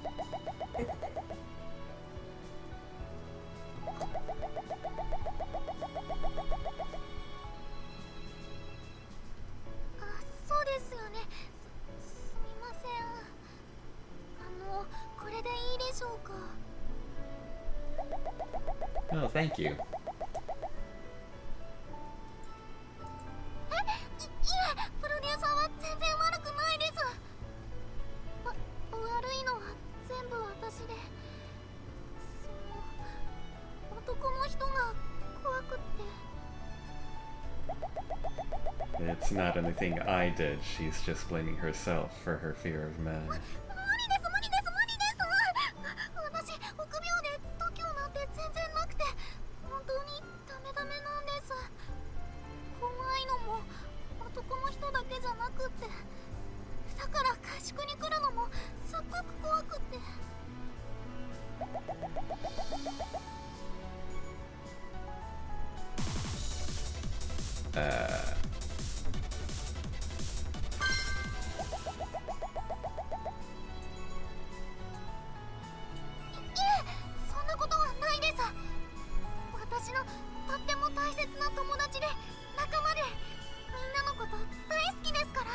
あ、そうですよね。すみません。これでいいでしょうか。 Oh, thank you. いえ、プロデューサーは全然悪くないです。悪いのは全部私で、男の人が怖くって。 It's not anything I did. She's just blaming herself for her fear of men. 無理です。私、臆病で度胸なんて全然なくて、本当にダメダメなんです。怖いのも男の人だけじゃなくって、だから合宿に来るのもすっごく怖くって。 いえ、そんなことはないです。私のとっても大切な友達で仲間で、みんなのこと大好きですから。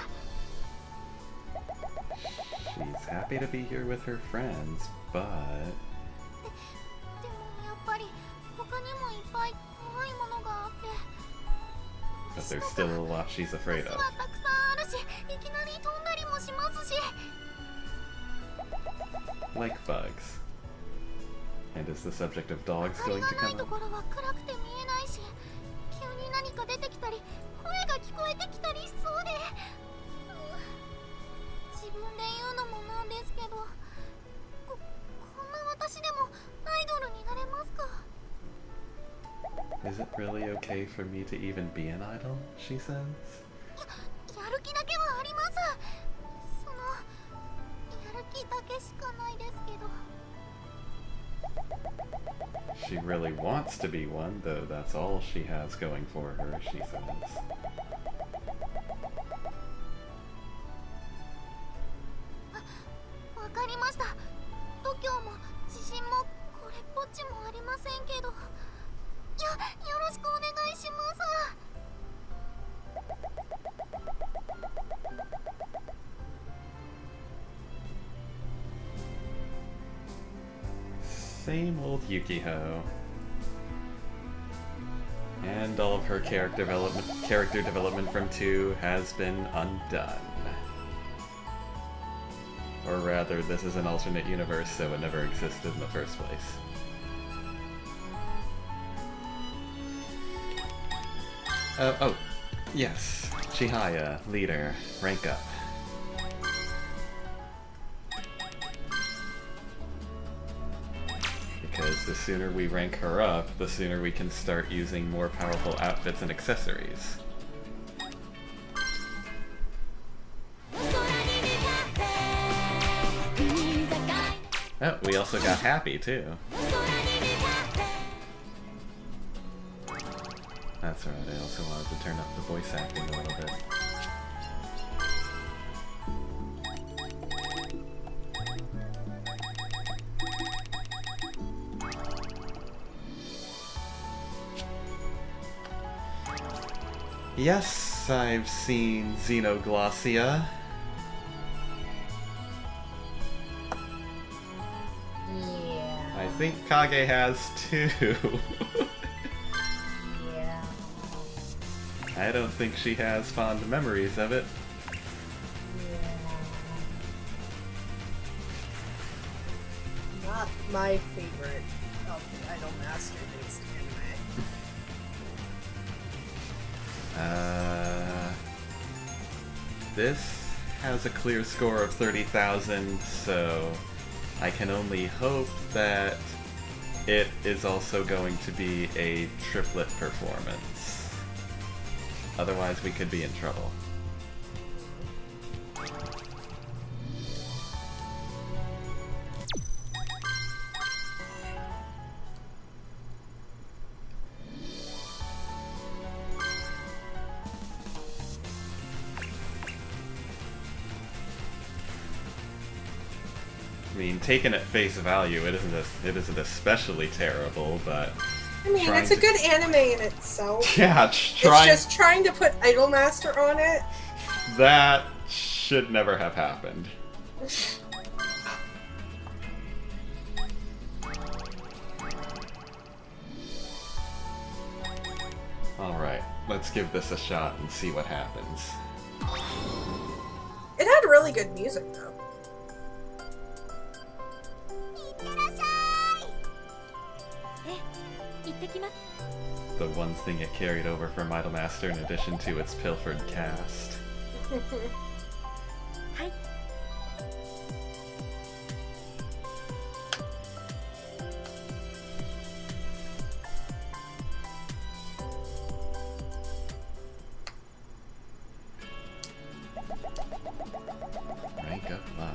She's happy to be here with her friends, but でもやっぱり他にもいっぱい怖いものがあって。 but there's still a lot she's afraid 虫 of. はたくさんあるし、いきなり飛んだりもしますし。 Like bugs. And is the subject of 明 dogs かり going が to ない come と up? ころは暗くて見えないし、急に何か出てきたり、声が聞こえてきたりしそうで、自分で言うのもなんですけど、こんな私でもアイドルになれますか？ Is it really okay for me to even be an idol? She says. やる気だけはあります。やる気だけしかないですけど。 She really wants to be one, though that's all she has going for her, she says. Same old Yukiho. And all of her character development from 2 has been undone. Or rather, this is an alternate universe, so it never existed in the first place. Oh, yes. Chihaya, leader, rank up. Because the sooner we rank her up, the sooner we can start using more powerful outfits and accessories. Oh, we also got Happy, too. That's right, I also wanted to turn up the voice acting a little bit. Yes, I've seen Xenoglossia. Yeah. I think Kage has too. Yeah. I don't think she has fond memories of it. Yeah. Not my favorite of the Idol Master based anime. This has a clear score of 30,000, so I can only hope that it is also going to be a triplet performance. Otherwise, we could be in trouble. I mean, taken at face value, it isn't especially terrible, but I mean, it's a good anime in itself. yeah, It's just trying to put Idolmaster on it. That should never have happened. Alright, let's give this a shot and see what happens. It had really good music, though. The one thing it carried over from Idolmaster in addition to its pilfered cast. Hi. Rank up live.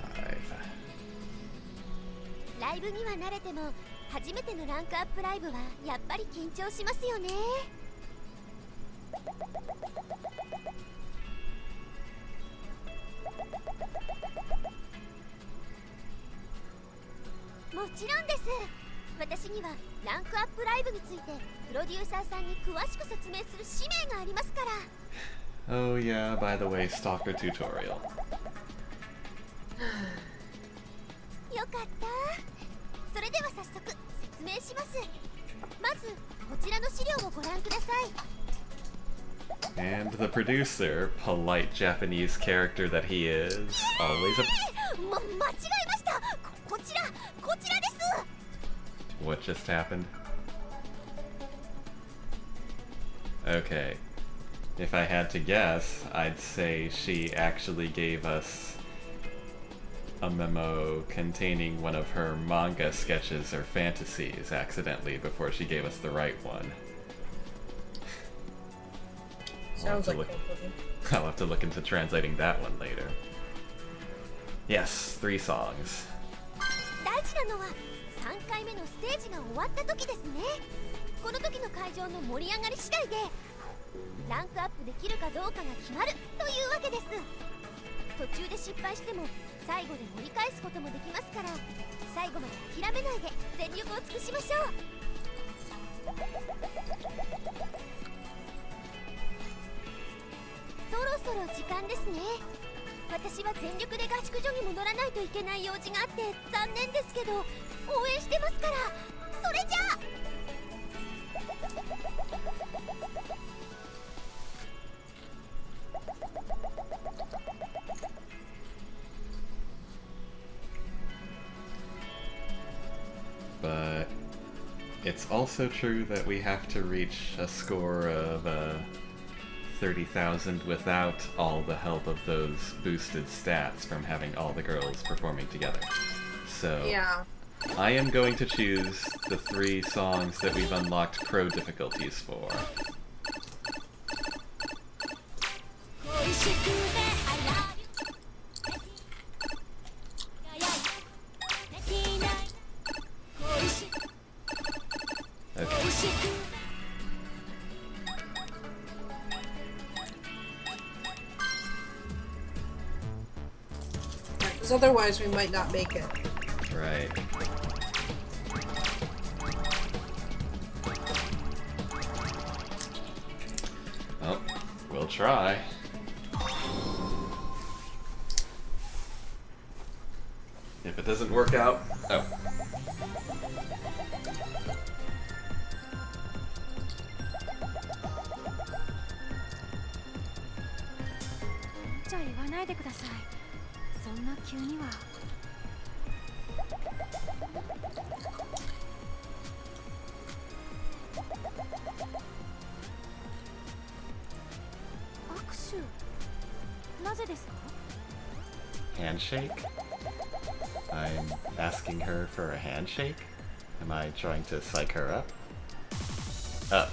ライブには慣れても初めてのランクアップライブはやっぱり緊張しますよね。もちろんです。私にはランクアップライブについてプロデューサーさんに詳しく説明する使命がありますから。Oh yeah, by the way, Stalker tutorial. よかった。それでは早速説明します。まずこちらの資料をご覧ください。And the producer, polite Japanese character that he is, always a... 間違えました。こちらです。 What just happened? Okay. If I had to guess, I'd say she actually gave us a memo containing one of her manga sketches or fantasies accidentally before she gave us the right one. Sounds like I'll have to look into translating that one later. Yes, 3 songs. 大事なのは3回目のステージが終わった時ですね。この時の会場の盛り上がり次第でランクアップできるかどうかが決まるというわけです。途中で失敗しても最後で盛り返すこともできますから、最後まで諦めないで全力を尽くしましょう。そろそろ時間ですね。私は全力で合宿所に戻らないといけない用事があって残念ですけど応援してますから。それじゃあ。But it's also true that we have to reach a score of 30,000 without all the help of those boosted stats from having all the girls performing together. So Yeah. I am going to choose the 3 songs that we've unlocked pro difficulties for. Okay. Because otherwise we might not make it. Right. Well, we'll try. If it doesn't work out, oh. じゃあ言わないでください。そんな急には。握手なぜですか？ Handshake? I'm asking her for a handshake? Am I trying to psych her up? Oh. あ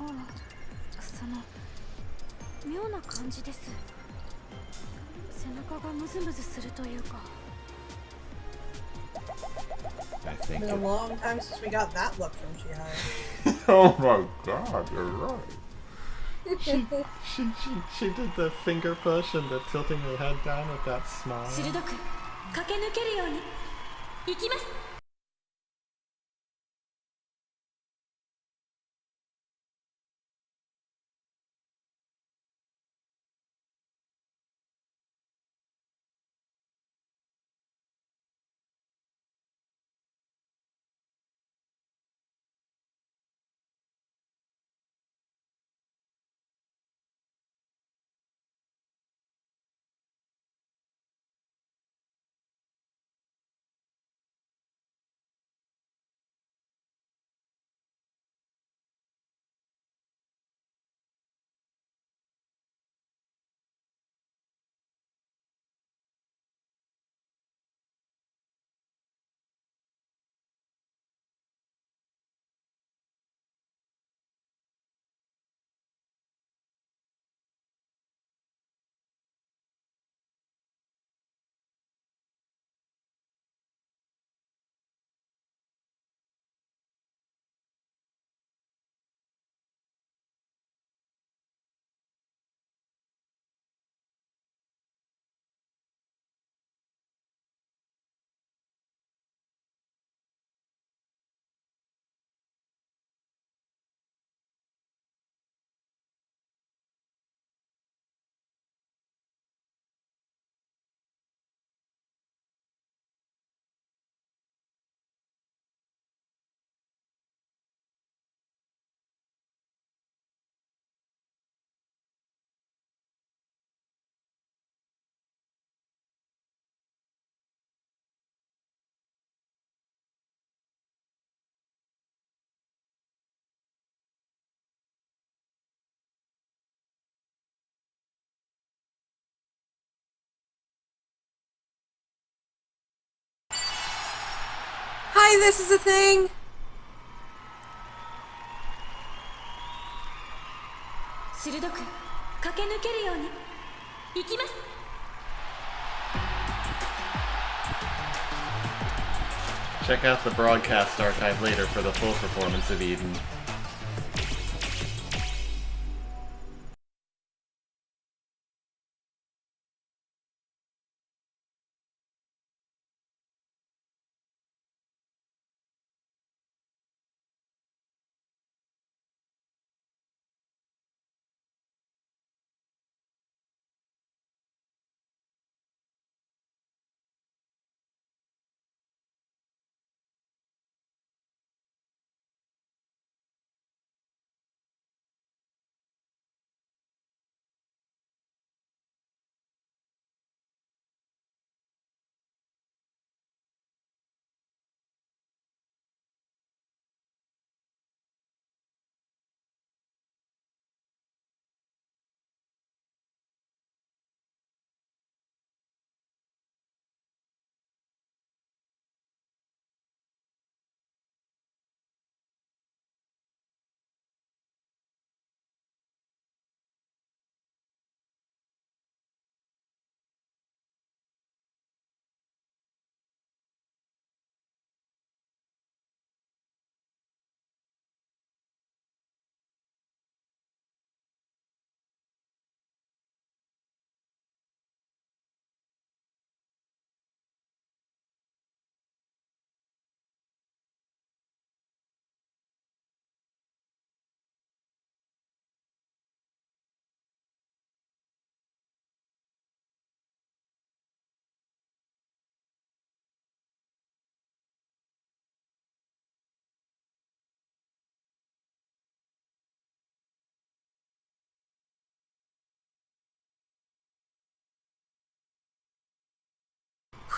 あ、その妙な感じです。背中がムズムズするというか。I It's think been a it... long time since we got that look from Chihaya. Oh my god, you're right. She did the finger push and the tilting her head down with that smile. 鋭く駆け抜けるように行きます。Hi, this is a thing! 鋭く駆け抜けるように行きます。Check out the broadcast archive later for the full performance of Eden.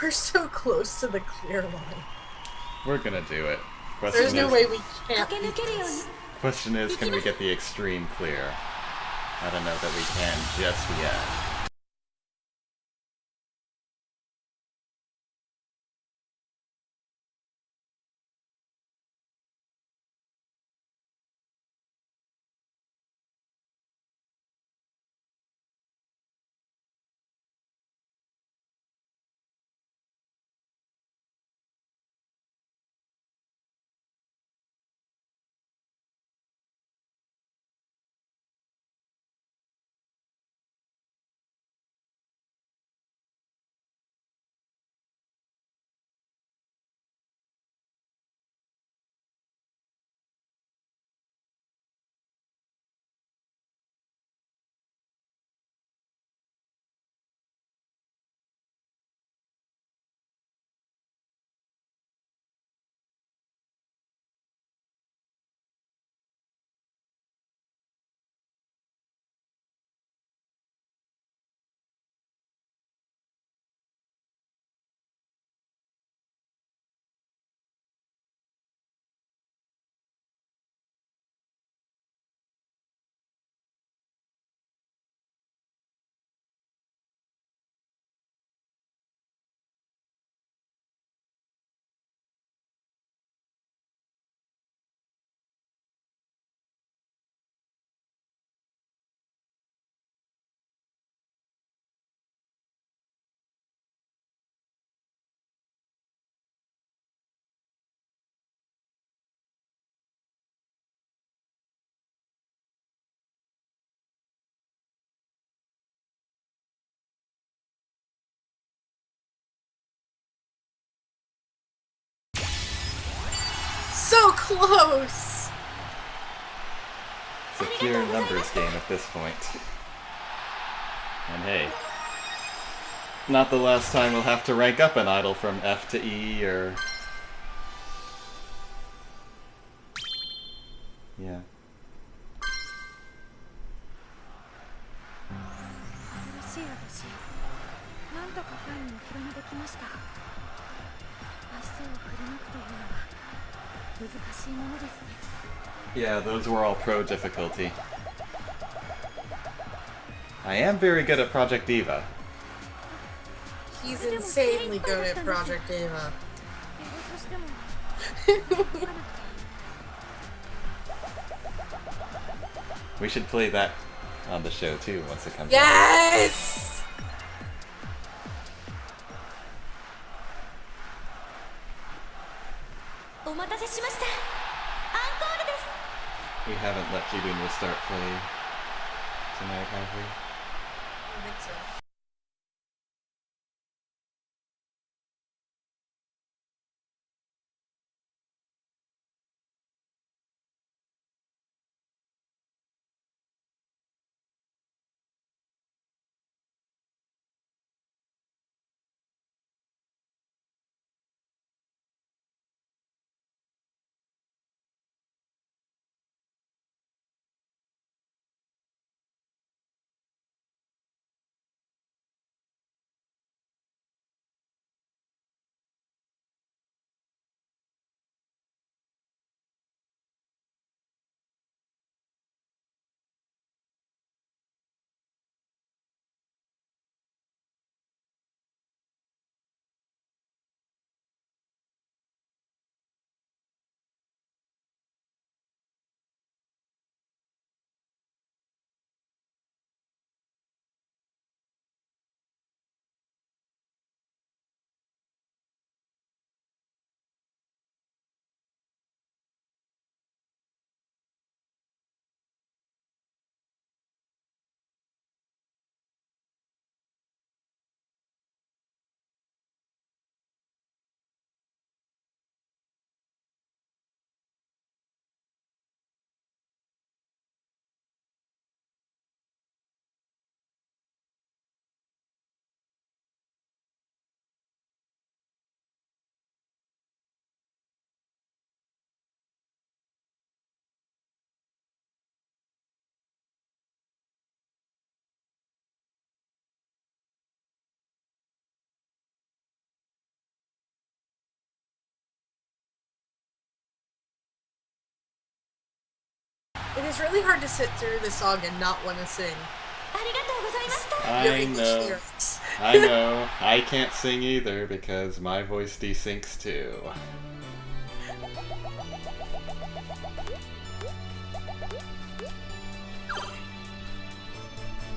We're so close to the clear line. We're gonna do it. There's no way we can't 駆け抜 beat けるように this. Question is, can we get the extreme clear? I don't know that we can just yet. So close! It's a pure numbers game at this point. And hey, not the last time we'll have to rank up an idol from F to E or... Yeah. 新しい私なんとかファンにお披露目できました愛想を振りまくというのは難しいものですね Yeah, those were all pro difficulty. I am very good at Project Diva. He's insanely good at Project Ava. 英語としても We should play that on the show too once it comes out. Yes! お待たせしましたアンコールです We haven't let Jibun start play tonight, have we? I think so. It is really hard to sit through this song and not want to sing. ありがとうございました。 I Your English know. lyrics. I know. I can't sing either because my voice desyncs too.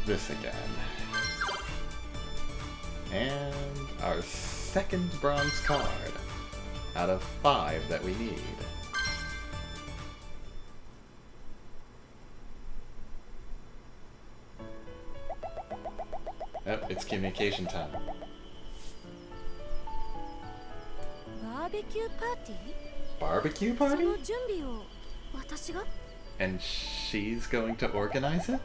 This again. And our second bronze card out of 5 that we need. Oh, it's communication time. バーベキューパーティ Barbecue ー？そ party? の準備を私が？ And she's going to organize it?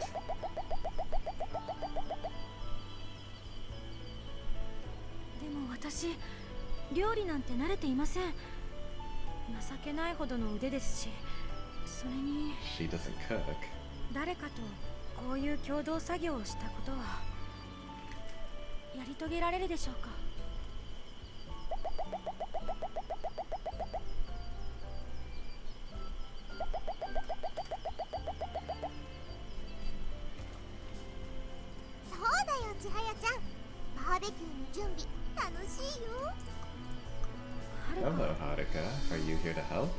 でも私料理なんて慣れていません。情けないほどの腕ですし、それに She doesn't cook. 誰かとこういう共同作業をしたことはやり遂げられるでしょうか。そうだよ千早ちゃん、バーベキューの準備楽しいよ。はる Hello, か、 Haruka. Are you here to help? ね、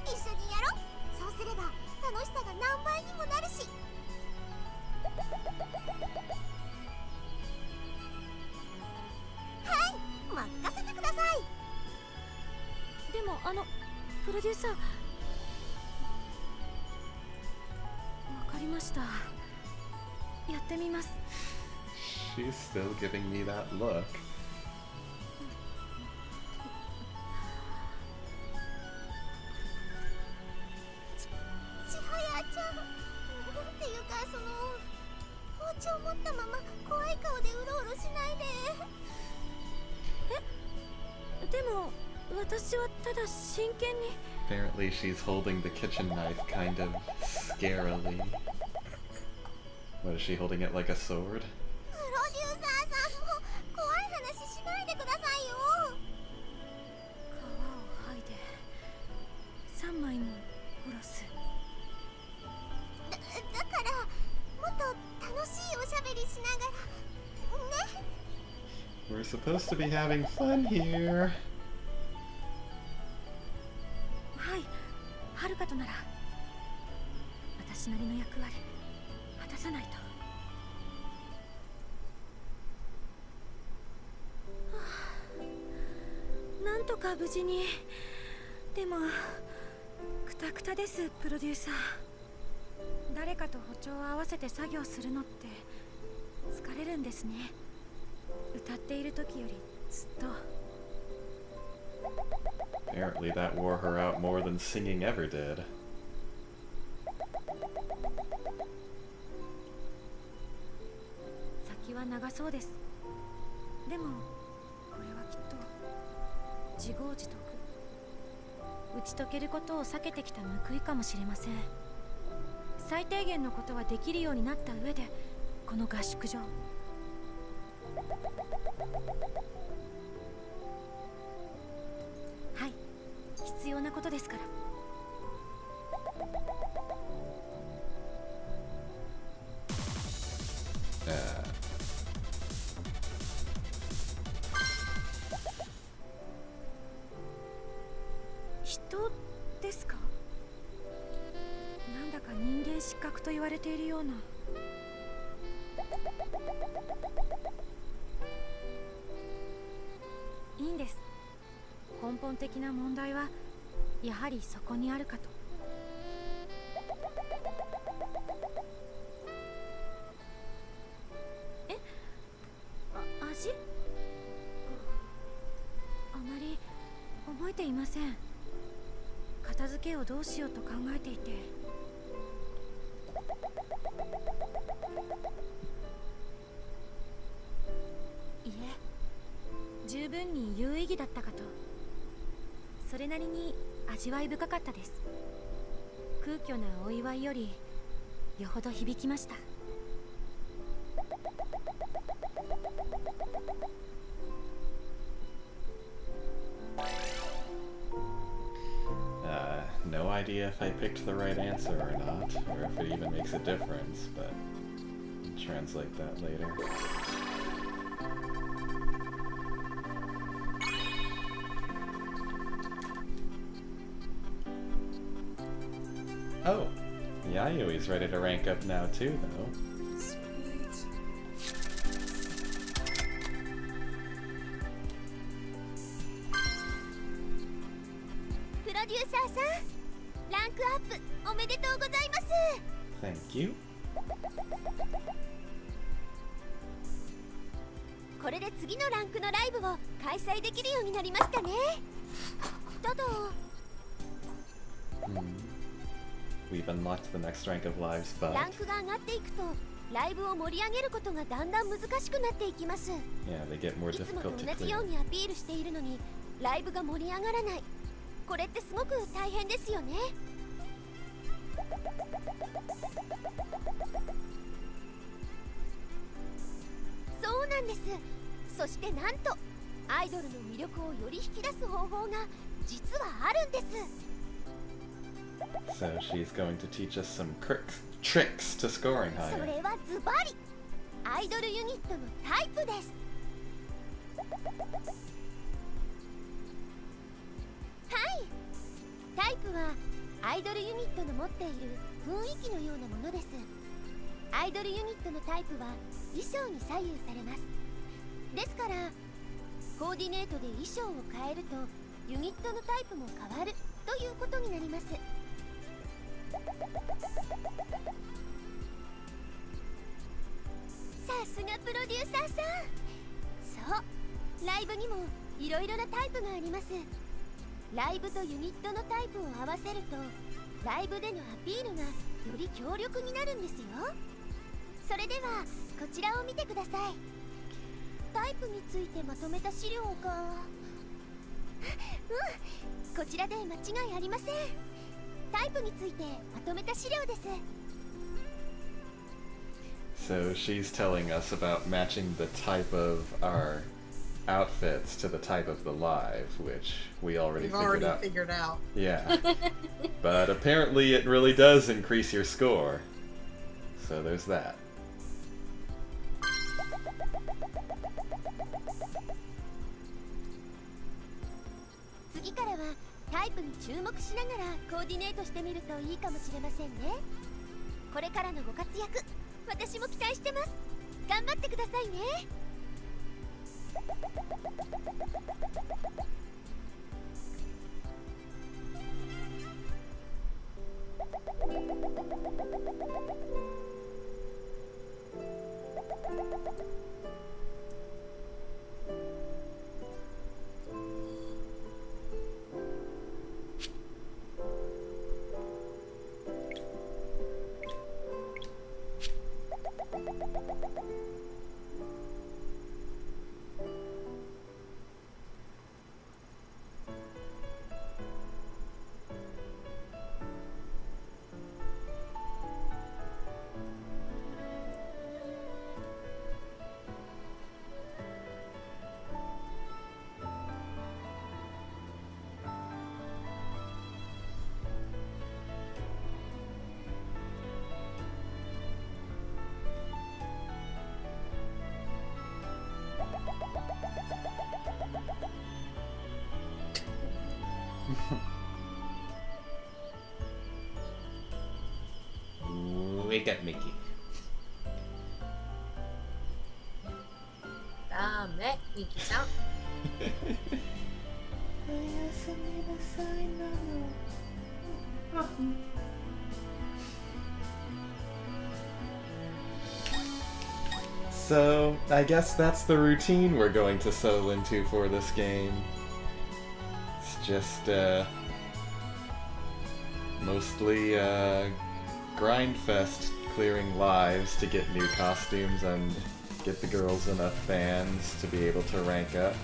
一緒にやろう。そうすれば楽しさが何倍にもなるし。はい、任せてください。でもプロデューサー、わかりました。やってみます。 She's still giving me that look. 千早ちゃん、っていうか包丁持ったまま怖い顔でうろうろしないで。でも私はただ真剣に。 Apparently, she's holding the kitchen knife kind of scarily. What is she holding it like a sword? プロデューサーさんも怖い話しないでくださいよ。皮を剥いで3枚も殺す。だからもっと楽しいおしゃべりしながらね。 We're supposed to be having fun here. はい、はるかとなら私なりの役割果たさないと。はあ、なんとか無事に。でもクタクタです。プロデューサー、誰かと歩調を合わせて作業するのって疲れるんですね。歌っている時よりずっと。 Apparently, that wore her out more than singing ever did. 先は長そうです。でもこれはきっと自業自得。打ち解けることを避けてきた報いかもしれません。最低限のことはできるようになった上でこの合宿場。はい、必要なことですから。人ですか？なんだか人間失格と言われているような。いいんです。根本的な問題はやはりそこにあるかと。え？味？あまり覚えていません。片付けをどうしようと考えていて。いえ、十分に有意義だったかと。それなりに味わい深かったです。空虚なお祝いよりよほど響きました。No idea if I picked the right answer or not, or if it even makes a difference, but I'll translate that later. Oh, Yayui's ready to rank up now too, though. Sweet. プロデューサーさん、ランクアップおめでとうございます。 Thank you. これで次のランクのライブを開催できるようになりましたね。ただ、 We've unlocked the next rank of lives, ラ but ンクが上がっていくとライブを盛り上げることがだんだん難しくなっていきます。 yeah, they get more いつもと difficult to 同じよ clear. うにアピールしているのにライブが盛り上がらない。これってすごく大変ですよね。そうなんです。そしてなんとアイドルの魅力をより引き出す方法が実はあるんです。 So she's going to teach us some tricks to scoring そ higher. れはズバリアイドルユニットのタイプです。はい、タイプはアイドルユニットの持っている雰囲気のようなものです。アイドルユニットのタイプは衣装に左右されます。ですからコーディネートで衣装を変えるとユニットのタイプも変わるということになります。さすがプロデューサーさん。そう、ライブにもいろいろなタイプがあります。ライブとユニットのタイプを合わせるとライブでのアピールがより強力になるんですよ。それではこちらを見てください。タイプについてまとめた資料がこちらで間違いありません。タイプについてまとめた資料です。 So she's telling us about matching the type of our outfits to the type of the live, which we already We've figured already out. figured out. Yeah. But apparently it really does increase your score. So there's that. 次からはタイプに注目しながらコーディネートしてみるといいかもしれませんね。これからのご活躍、私も期待してます。頑張ってくださいね。Wake up, Mickey. ダメ、ミキちゃん。 So, I guess that's the routine we're going to settle into for this game. It's just, mostly, grind fest, clearing lives to get new costumes and get the girls enough fans to be able to rank up.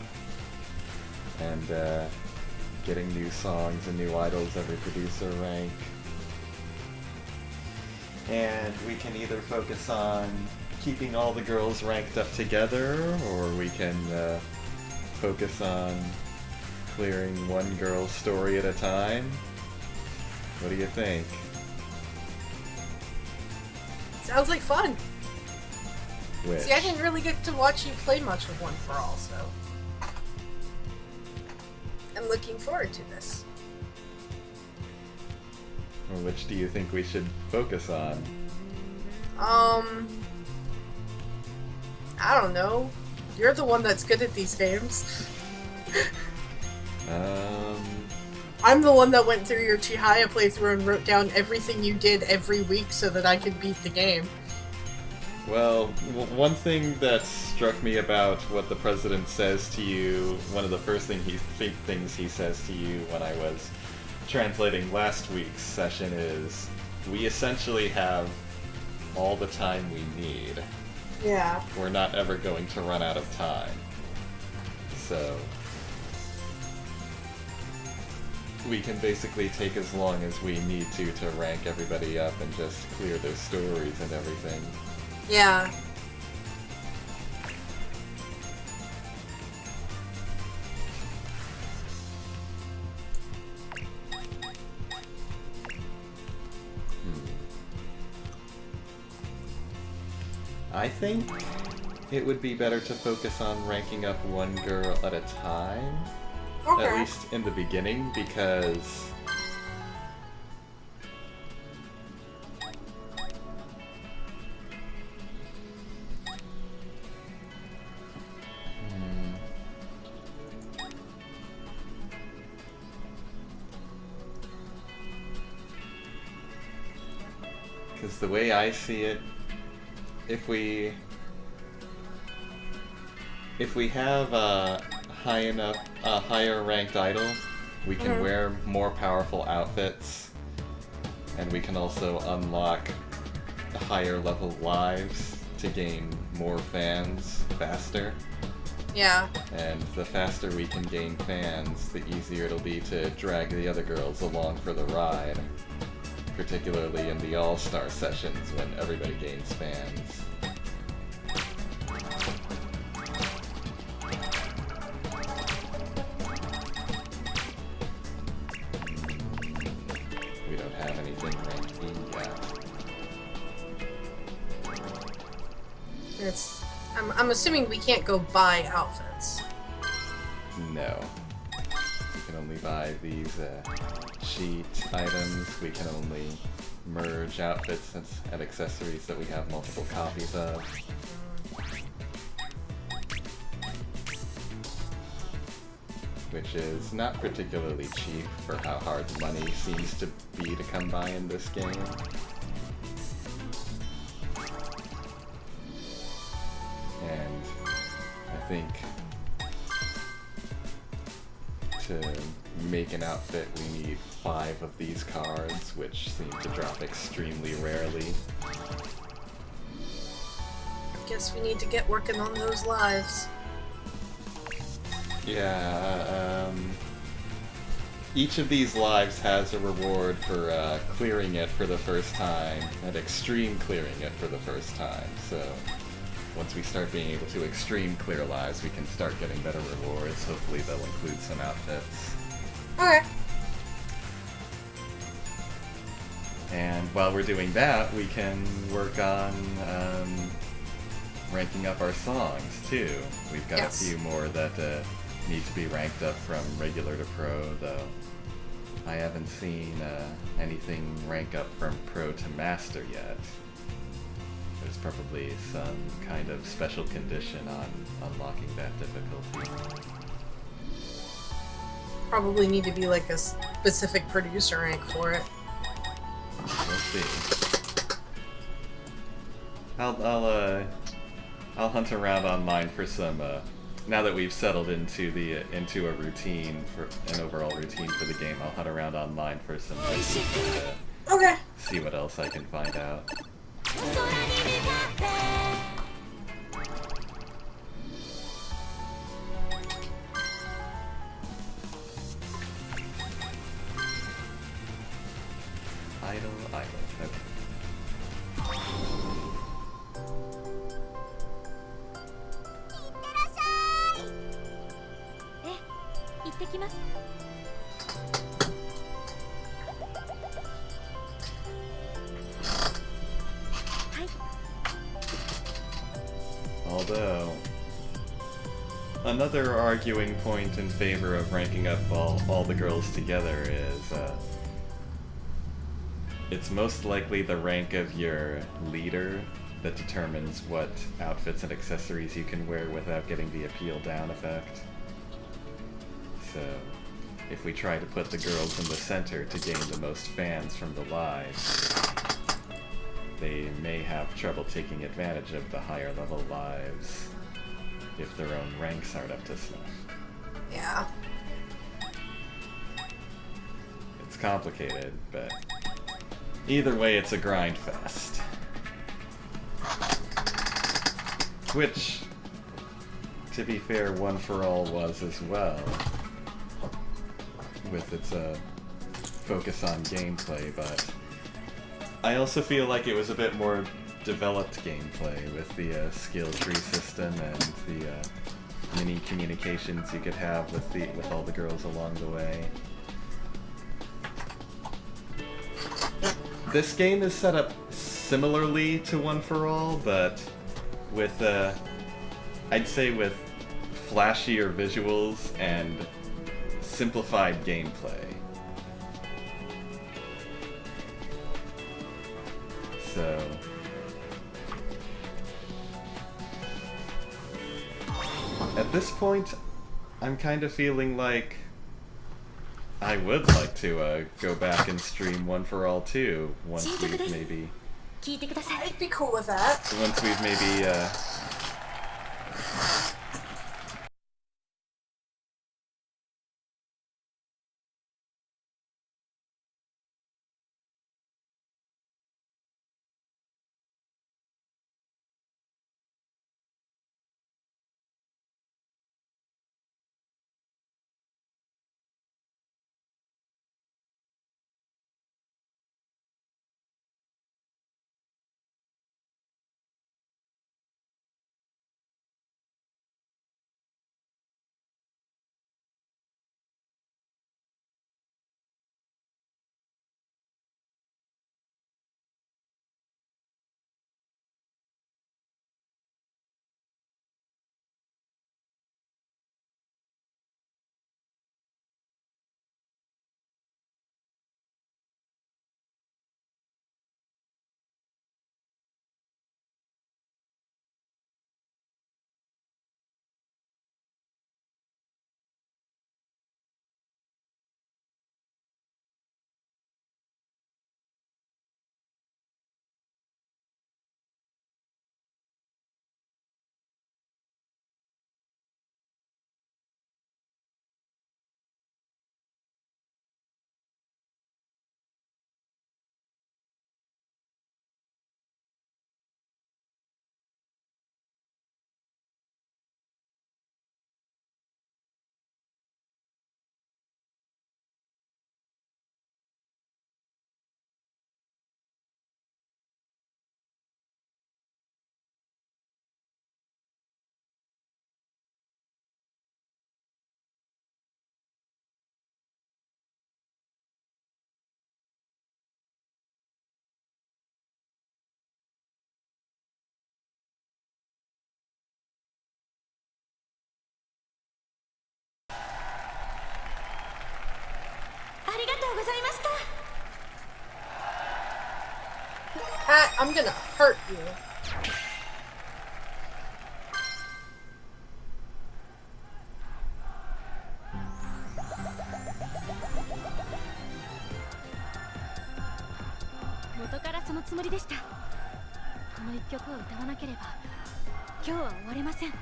And, getting new songs and new idols every producer rank. And we can either focus on keeping all the girls ranked up together, or we can focus on clearing one girl's story at a time. What do you think? Sounds like fun. Which? See, I didn't really get to watch you play much of One for All, so I'm looking forward to this. Or which do you think we should focus on? I don't know. You're the one that's good at these games. I'm the one that went through your Chihaya playthrough and wrote down everything you did every week so that I could beat the game. Well, one thing that struck me about what the president says to you, one of the first things he says to you when I was translating last week's session is, we essentially have all the time we need. Yeah. We're not ever going to run out of time. So we can basically take as long as we need to rank everybody up and just clear their stories and everything. Yeah. I think it would be better to focus on ranking up one girl at a time. Okay. At least in the beginning, because the way I see it, if we have a higher ranked idol, we can wear more powerful outfits, and we can also unlock higher level lives to gain more fans faster. Yeah. And the faster we can gain fans, the easier it'll be to drag the other girls along for the ride. Particularly in the All-Star sessions when everybody gains fans. We don't have anything ranked E yet. I'm assuming we can't go buy outfits. No. We can only buy these sheet items. We can only merge outfits and accessories that we have multiple copies of. Which is not particularly cheap for how hard money seems to be to come by in this game. And I think to make an outfit we need 5 of these cards, which seem to drop extremely rarely. Guess we need to get working on those lives. Yeah, each of these lives has a reward for clearing it for the first time, and extreme clearing it for the first time, so once we start being able to extreme clear lives, we can start getting better rewards. Hopefully they'll include some outfits. Okay. And while we're doing that, we can work on ranking up our songs, too. We've got a few more that need to be ranked up from regular to pro, though I haven't seen anything rank up from pro to master yet. There's probably some kind of special condition on unlocking that difficulty. Probably need to be like a specific producer rank for it. We'll see. I'll hunt around online for some. Now that we've settled into a routine for an overall routine for the game, I'll hunt around online for some. Okay. See what else I can find out. Idle. Okay. 行ってきます。Another arguing point in favor of ranking up all the girls together is it's most likely the rank of your leader that determines what outfits and accessories you can wear without getting the appeal down effect. So, if we try to put the girls in the center to gain the most fans from the lives, they may have trouble taking advantage of the higher level lives if their own ranks aren't up to snuff. Yeah. It's complicated, but either way it's a grind fest. Which, to be fair, One for All was as well, with its focus on gameplay, but I also feel like it was a bit more developed gameplay with the skill tree system and the mini communications you could have with all the girls along the way. This game is set up similarly to One for All, but with I'd say with flashier visuals and simplified gameplay. So at this point, I'm kind of feeling like I would like to go back and stream One for All too, once we've maybe... 聞いてください I'd be cool with that. Once we've maybe, Pat, I'm gonna hurt you.「元からそのつもりでした」「この一曲を歌わなければ今日は終われません」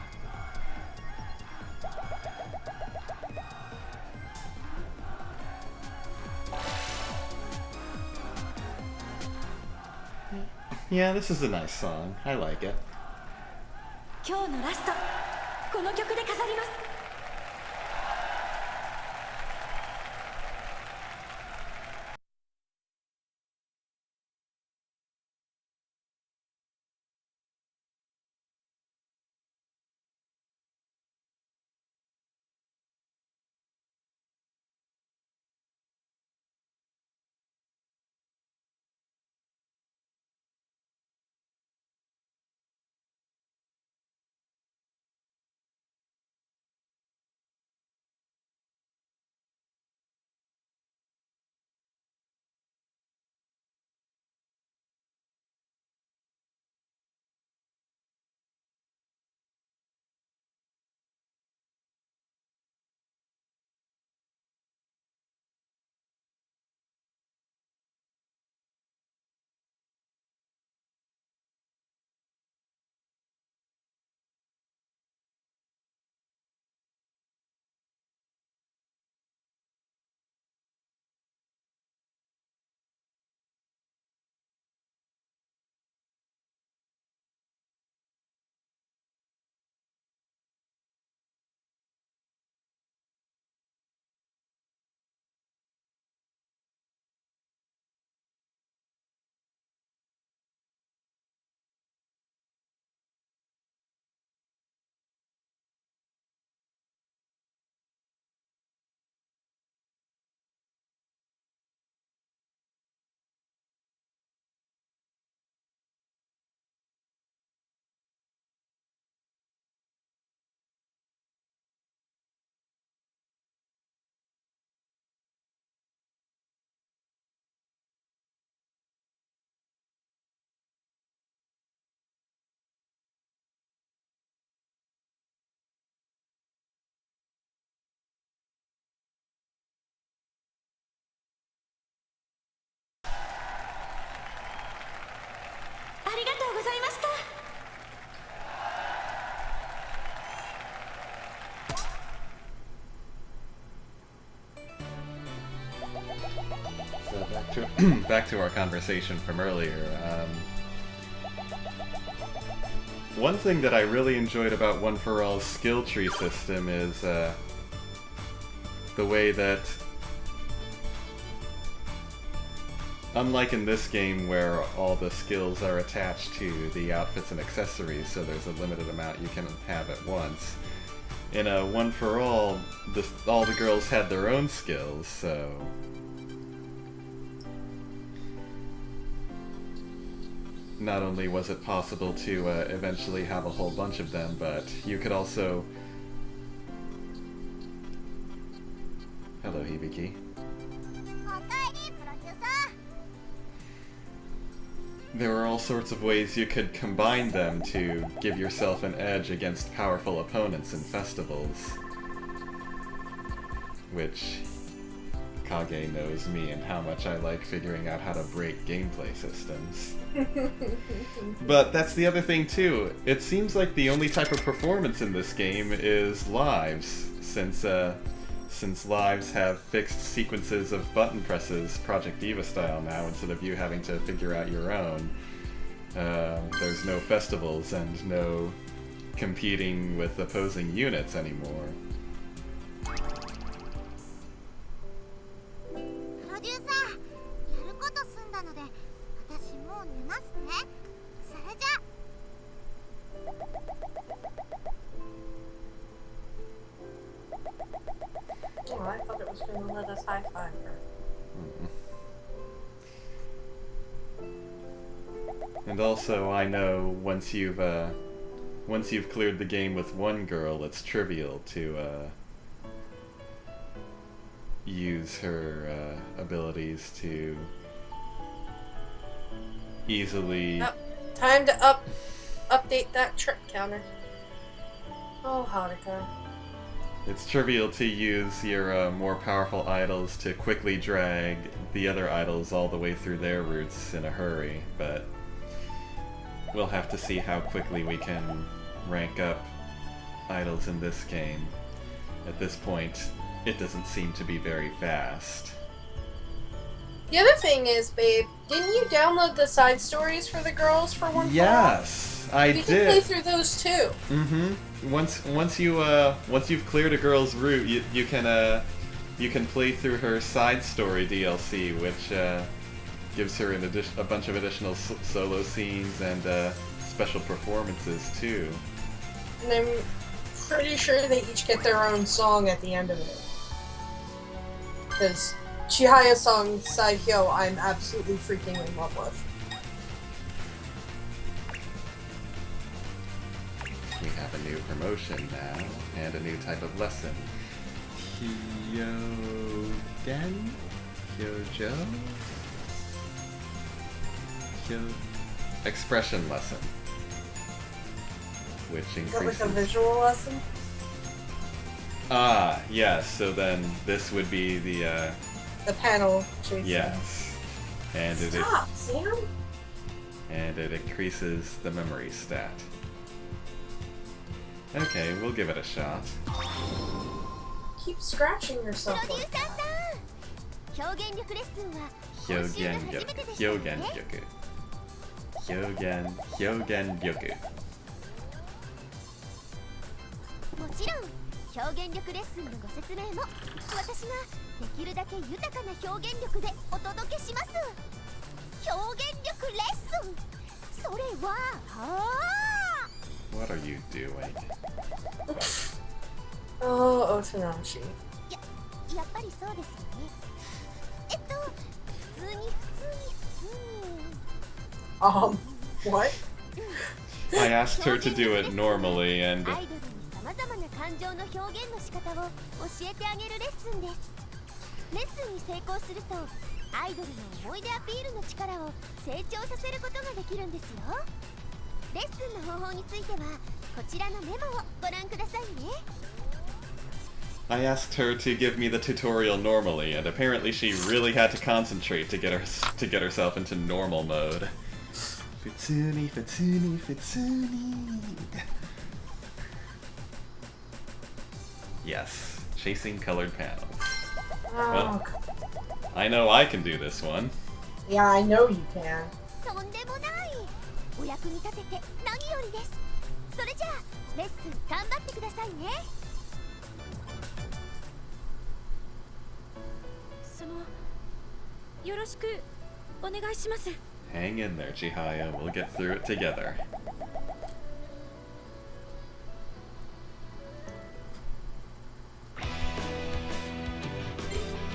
yeah, this is a nice song. I like it. 今日のラストこの曲で飾ります back to our conversation from earlier. One thing that I really enjoyed about One for All's skill tree system is the way that, unlike in this game where all the skills are attached to the outfits and accessories, so there's a limited amount you can have at once, in a One for All, all the girls had their own skills, so not only was it possible to eventually have a whole bunch of them, but you could also... Hello, Hibiki. おかえりプロデューサ There were all sorts of ways you could combine them to give yourself an edge against powerful opponents in festivals. Which... Kage knows me and how much I like figuring out how to break gameplay systems. But that's the other thing too. It seems like the only type of performance in this game is lives, since lives have fixed sequences of button presses, Project Diva style now, instead of you having to figure out your own. There's no festivals and no competing with opposing units anymore. プロデューサーやること済んだので私もう寝ますねそれじゃ Oh, I thought it was going to let us high five her. And also, I know once you've cleared the game with one girl, it's trivial to use her abilities to easily. Oh, time to update that trip counter. Oh, Haruka. It's trivial to use your more powerful idols to quickly drag the other idols all the way through their routes in a hurry, but we'll have to see how quickly we can rank up idols in this game. At this point, it doesn't seem to be very fast. The other thing is, babe, didn't you download the side stories for the girls for One for All? Yes, I You did. can play through those too. Mm-hmm. Once you've cleared a girl's route, you can play through her side story DLC, which gives her a bunch of additional solo scenes and special performances too. And I'm pretty sure they each get their own song at the end of it. Because Chihaya's song Saihyo, I'm absolutely freaking in love with. We have a new promotion now, and a new type of lesson. Hyogen? Hyojo? Expression lesson. Which Is that increases... like a visual lesson? Ah, yes, so then this would be the, The panel chasing. yes. And Stop, Sam! and it increases the memory stat. Okay, we'll give it a shot. Keep scratching yourself プロデュ like ーサ that. ーさん表現力レッスンは今週が初めてでしたよね表現力。もちろん表現力レッスンのご説明も私ができるだけ豊かな表現力でお届けします表現力レッスンそれはWhat are you doing? Oh, Otonashi. やっぱりそうですよね普通に What? I asked her to do it normally, and アイドルに様々な感情の表現の仕方を教えてあげるレッスンですレッスンに成功するとアイドルの思い出アピールの力を成長させることができるんですよレッスンの方法についてはこちらのメモをご覧くださいね I asked her to give me the tutorial normally, and apparently she really had to concentrate to get herself into normal mode. Fitsuni. Yes, chasing colored panels. Oh, I know I can do this one. Yeah, I know you can. とんでもない。お役に立てて何よりです。それじゃあレッスン頑張ってくださいね。そのよろしくお願いします。 Hang in there, Chihaya. We'll get through it together.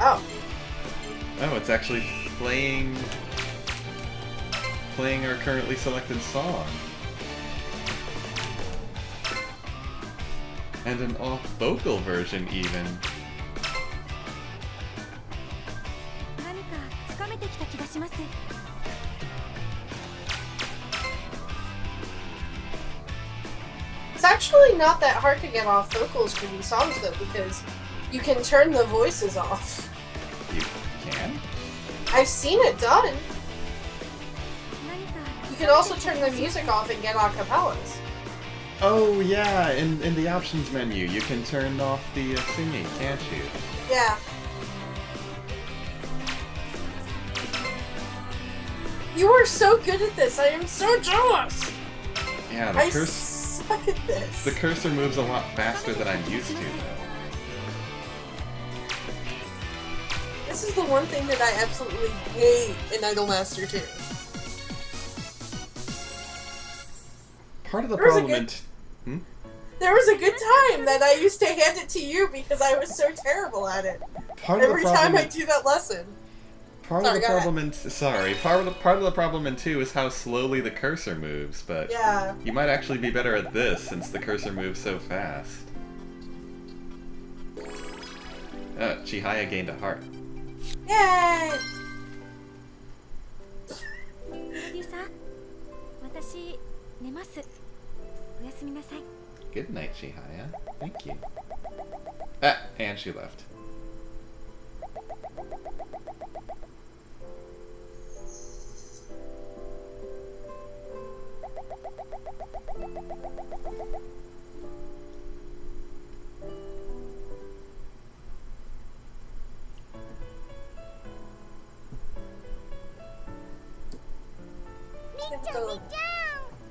Oh. Oh, it's actually playing our currently selected song. And an off-vocal version, even. 何かつかめてきた気がします。 It's actually not that hard to get off vocals for these songs, though, because you can turn the voices off. You can? I've seen it done. 何か You can also turn the music off and get acapellas. Oh, yeah, in the options menu, you can turn off the singing, can't you? Yeah. You are so good at this. I am so jealous. Yeah, I suck at this. the cursor moves a lot faster than I'm used to, though. This is the one thing that I absolutely hate in Idolmaster 2. Part of the There's a problem good- in... There was a good time that I used to hand it to you because I was so terrible at it. Part of Every the time problem I do that lesson. Part Sorry, of the go problem in part of the problem in 2 is how slowly the cursor moves, but Yeah. you might actually be better at this since the cursor moves so fast. Chihaya gained a heart. Yay! プロデューサー、私寝ます。おやすみなさい。 Good night, Chihaya. Thank you. Ah, and she left.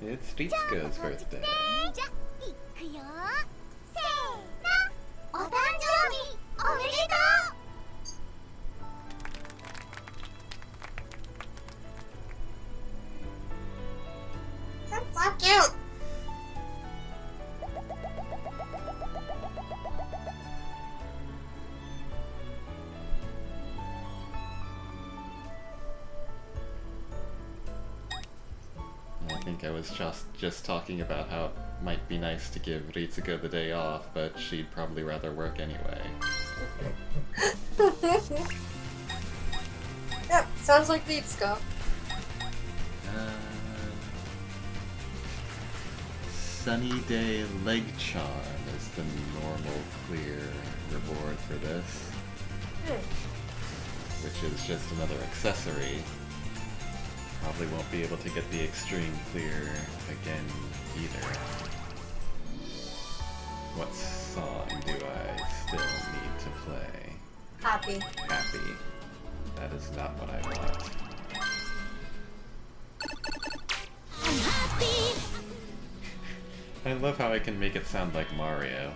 It's Ritsuko's birthday. じゃいくよ。せーの。お誕生日おめでとう。 That's so cute! I think I was just talking about how it might be nice to give Ritsuko the day off, but she'd probably rather work anyway. Yep, sounds like Vitsuko. Sunny Day Leg Charm is the normal clear reward for this, which is just another accessory. Probably won't be able to get the extreme clear again either. What song do I still need to play? Happy. Happy. That is not what I want. I love how I can make it sound like Mario.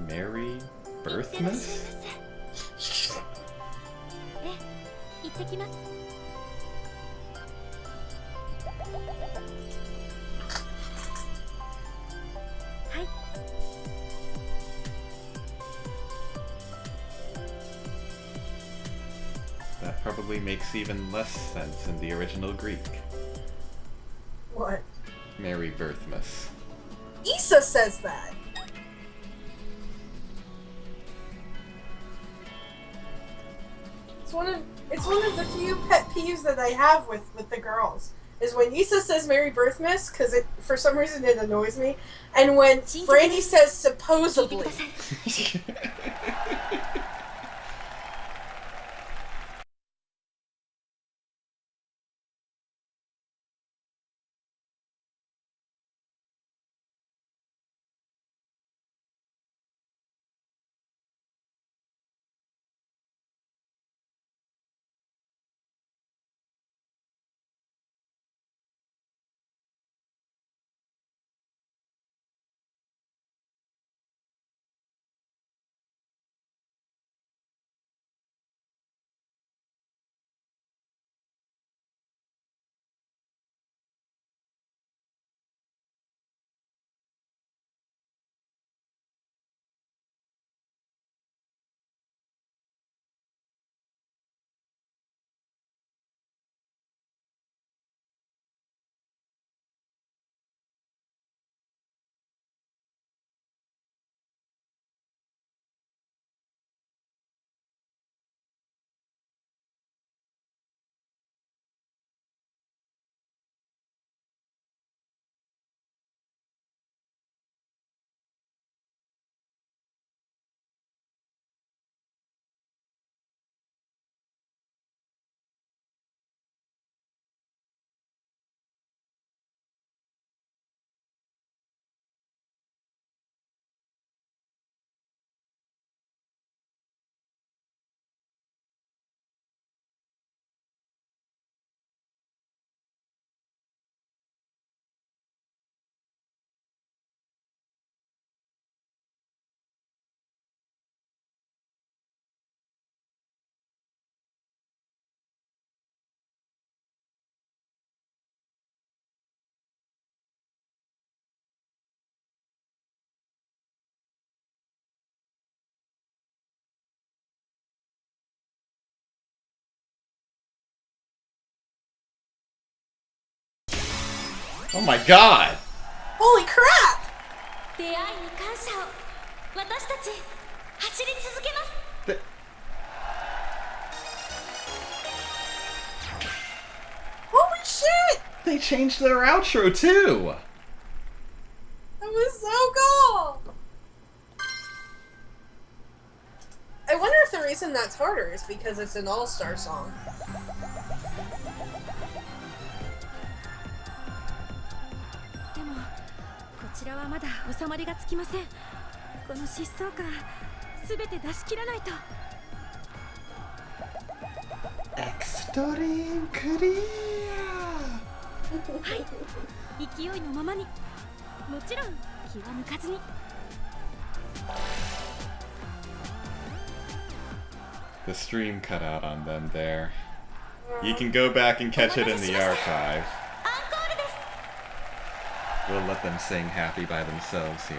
Merry Birthmas? 行ってきます。 はい。 That probably makes even less sense in the original Greek. What? Merry Birthmas. Issa says that. It's one of the few pet peeves that I have with the girls is when Issa says Merry Birthmas because it for some reason it annoys me, and when Brandy says supposedly. Oh my god! Holy crap! 出会いに感謝を。私たち走り続けます。 Th- Holy shit! They changed their outro too! That was so cool! I wonder if the reason that's harder is because it's an all-star song. でもこちらはまだ収まりがつきません。この疾走感すべて出し切らないと。 Extreme Clear! はい勢いのままに、もちろん気は抜かずに。 The stream cut out on them there. You can go back and catch it in the archive. アンコールです。 We'll let them sing happy by themselves here.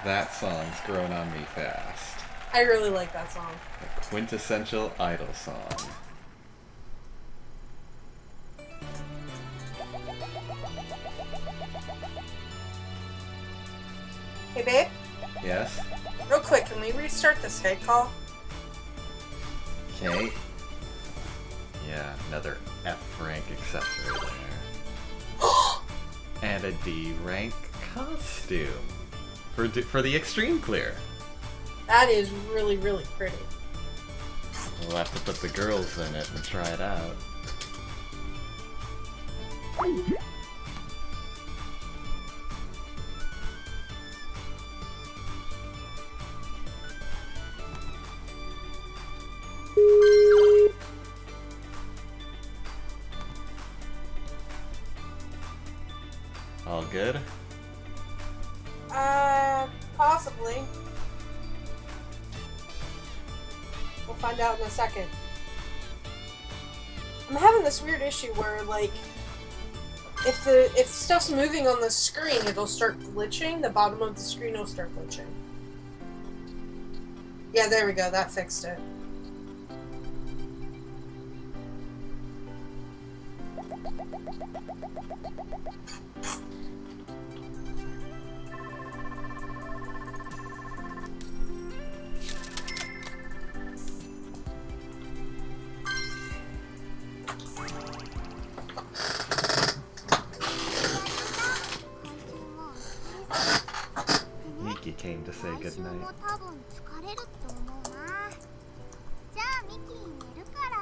That song's grown on me fast. I really like that song. A quintessential idol song. Hey babe, Yes? real quick, can we restart the Skype call? Okay. Yeah, another F rank accessory there. And a D rank costume for the extreme clear. That is really, really pretty. We'll have to put the girls in it and try it out. All good? Possibly. We'll find out in a second. I'm having this weird issue where, like, if stuff's moving on the screen, it'll start glitching. The bottom of the screen will start glitching. Yeah, there we go. That fixed it. Yuki came to say 来週 goodnight. も多分疲れると思うな。じゃあミキ寝るから。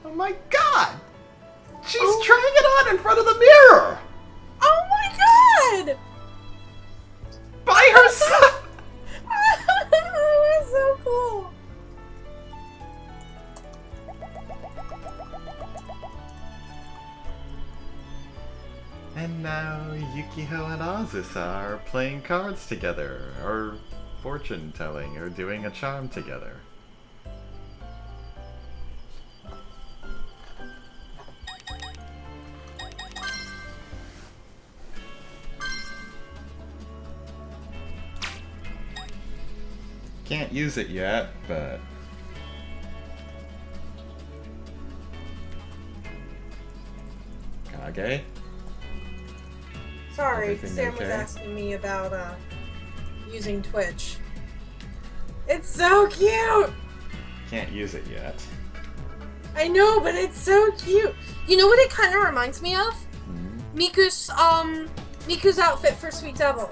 Oh my god! She's trying it on in front of the mirror! Oh my god! By herself! That was so cool. And now Yukiko and Azusa are playing cards together, or fortune telling, or doing a charm together. Can't use it yet, but Kage? Sorry, Everything Sam was okay? asking me about using Twitch. It's so cute! Can't use it yet. I know, but it's so cute. You know what it kind of reminds me of? Hmm? Miku's outfit for Sweet Devil.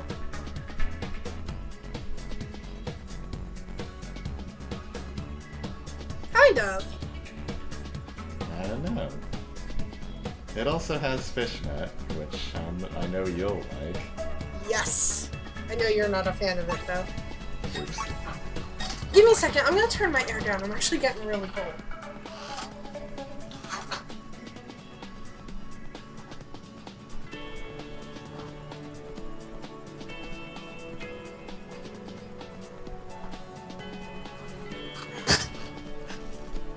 Kind of. I don't know. It also has fishnet, which I know you'll like. Yes. I know you're not a fan of it though. Oops. Give me a second. I'm gonna turn my air down. I'm actually getting really cold.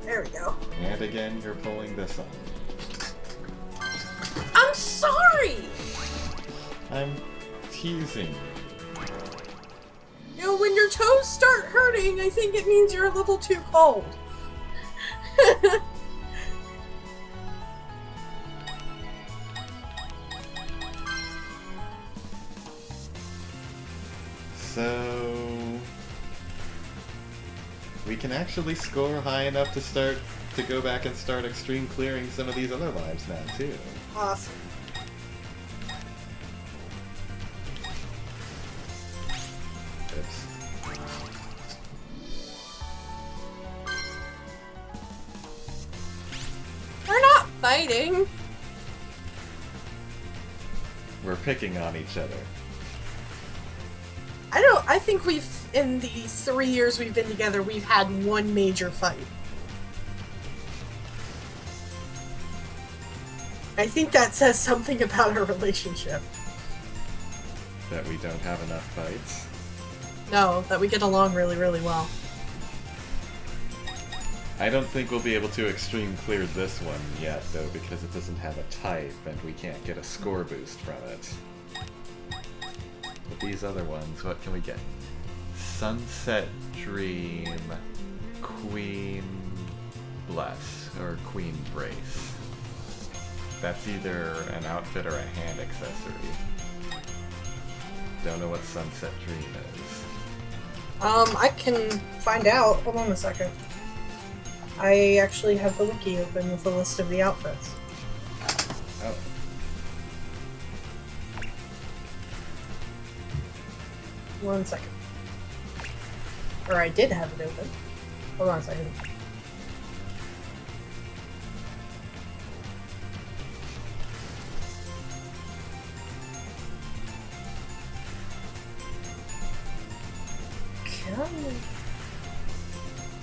There we go. And again, you're pulling this on. I'm sorry! I'm teasing you. You know, when your toes start hurting, I think it means you're a little too cold. So we can actually score high enough to go back and start extreme clearing some of these other lives now too. Awesome. Oops. We're not fighting. We're picking on each other. I think in the 3 years we've been together, we've had one major fight. I think that says something about our relationship. That we don't have enough fights. No, that we get along really, really well. I don't think we'll be able to extreme clear this one yet, though, because it doesn't have a type and we can't get a score boost from it. But these other ones, what can we get? Sunset Dream, Queen Bless, or Queen Brace. That's either an outfit or a hand accessory. Don't know what Sunset Dream is. I can find out. Hold on a second. I actually have the wiki open with a list of the outfits. Oh. One second. Or I did have it open. Hold on a second.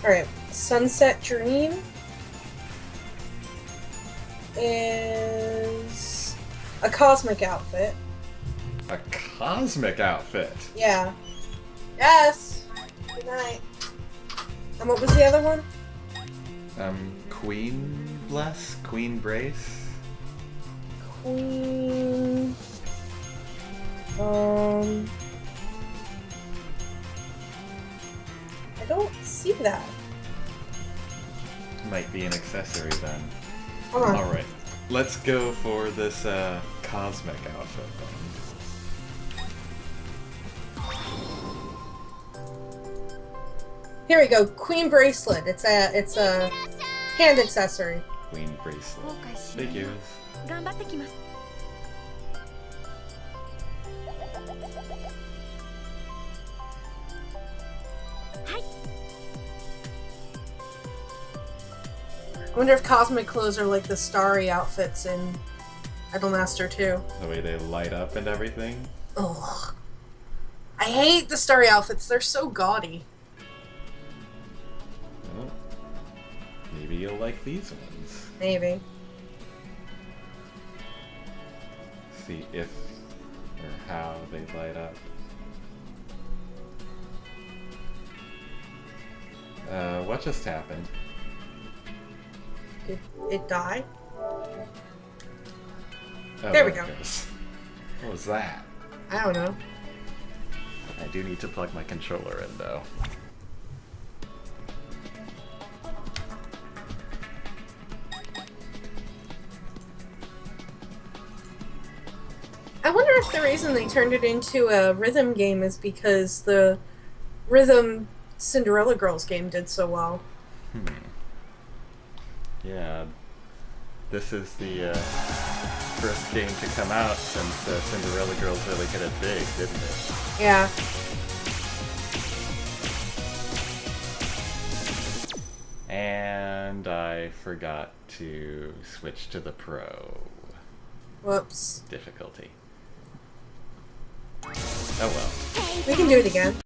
Alright, Sunset Dream is a cosmic outfit. A cosmic outfit! Yeah. Yes! Good night. And what was the other one? Queen Bless? Queen Brace? Queen... I don't see that. Might be an accessory then. Hold on. Alright, let's go for this cosmic outfit then. Here we go. Queen bracelet. It's a hand accessory. Queen 後 bracelet. 悔しないよ Figures. う頑張ってきます I wonder if cosmic clothes are like the starry outfits in Idolmaster 2. The way they light up and everything. Ugh. I hate the starry outfits. They're so gaudy. Well, maybe you'll like these ones. Maybe. See if or how they light up. What just happened? Did it die? Oh, There we go. it goes. What was that? I don't know. I do need to plug my controller in though. I wonder if the reason they turned it into a rhythm game is because the rhythm Cinderella Girls game did so well. Yeah. This is the first game to come out since Cinderella Girls really hit it big, didn't it? Yeah. And I forgot to switch to the pro Whoops. difficulty. Oh well. We can do it again.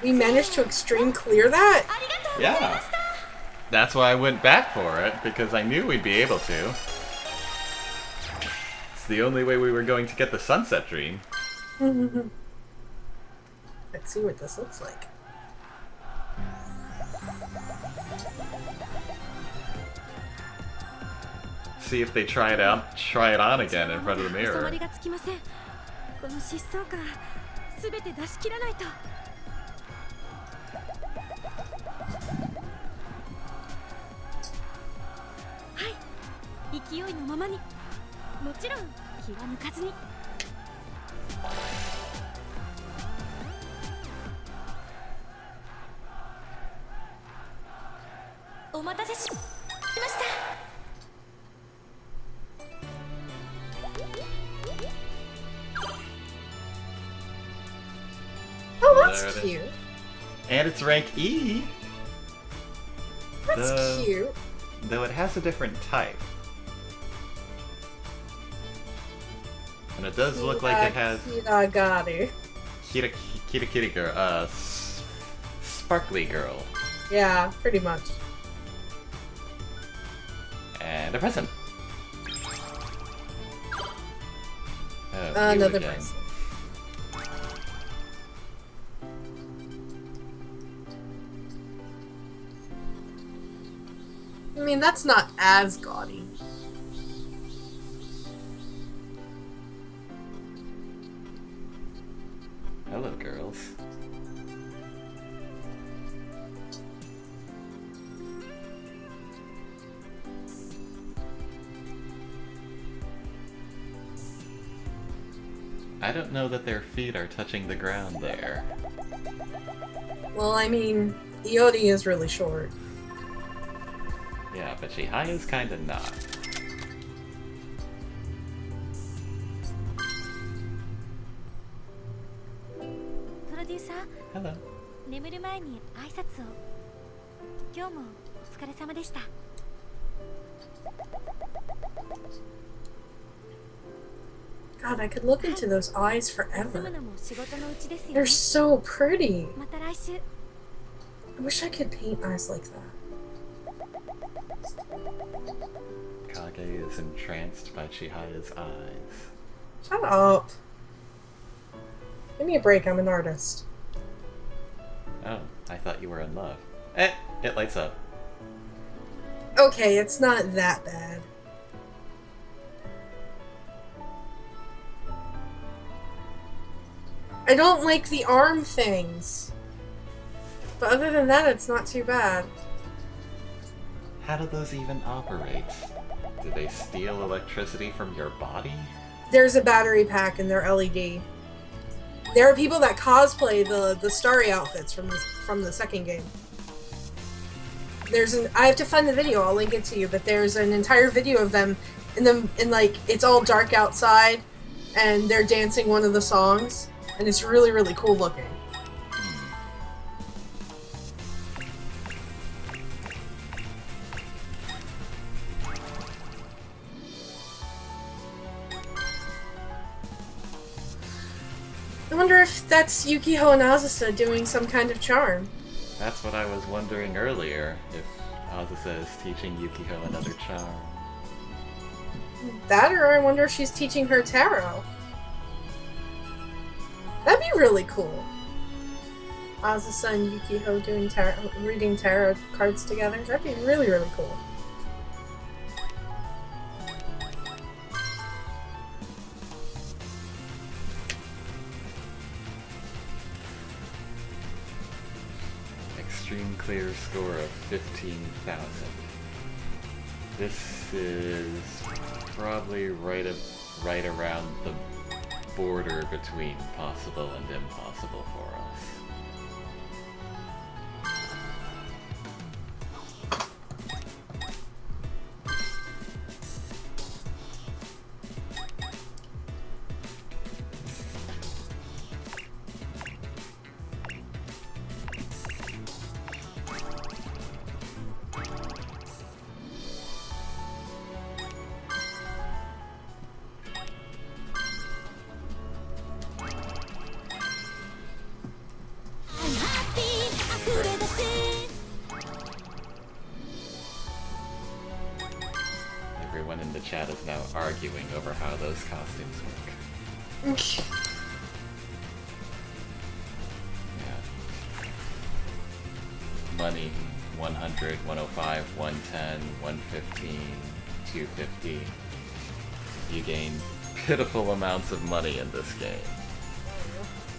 We managed to extreme clear that? Yeah. That's why I went back for it, because I knew we'd be able to. It's the only way we were going to get the Sunset Dream. Let's see what this looks like. See if they try it on again in front of the 収ま mirror. りがつきませんこの疾走感すべて出し切らないとはい勢いのままにもちろん気は抜かずにお待たせしました Oh, that's There it is. cute. And it's rank E. That's cute. Though it has a different type. And it does look like it has Kiragari. Kitty girl, sparkly girl. Yeah, pretty much. And a present. Oh, you Another again. present. I mean, that's not as gaudy. Hello, girls. I don't know that their feet are touching the ground there. Well, I mean, Iori is really short. Yeah, but Chihaya's kinda not. Hello. 眠る前に挨拶を。今日もお疲れ様でした。 God, I could look into those eyes 休む forever. のも仕事のうちですよ They're ね。 so pretty. また来週。 I wish I could paint eyes like that. Kage is entranced by Chihaya's eyes. Shut up. Give me a break, I'm an artist. Oh, I thought you were in love. Eh, it lights up. Okay, it's not that bad. I don't like the arm things. But other than that, it's not too bad. How do those even operate? Do they steal electricity from your body? There's a battery pack in their LED. There are people that cosplay the Starry outfits from the second game. I have to find the video, I'll link it to you, but there's an entire video of them in like, it's all dark outside and they're dancing one of the songs and it's really, really cool looking. I wonder if that's Yukiho and Azusa doing some kind of charm. That's what I was wondering earlier, if Azusa is teaching Yukiho another charm. That, or I wonder if she's teaching her tarot. That'd be really cool. Azusa and Yukiho doing reading tarot cards together. That'd be really, really cool. Extreme clear score of 15,000. This is probably right around the border between possible and impossible for us. Everyone in the chat is now arguing over how those costumes work. Yeah. Money, 100, 105, 110, 115, 250. You gain pitiful amounts of money in this game.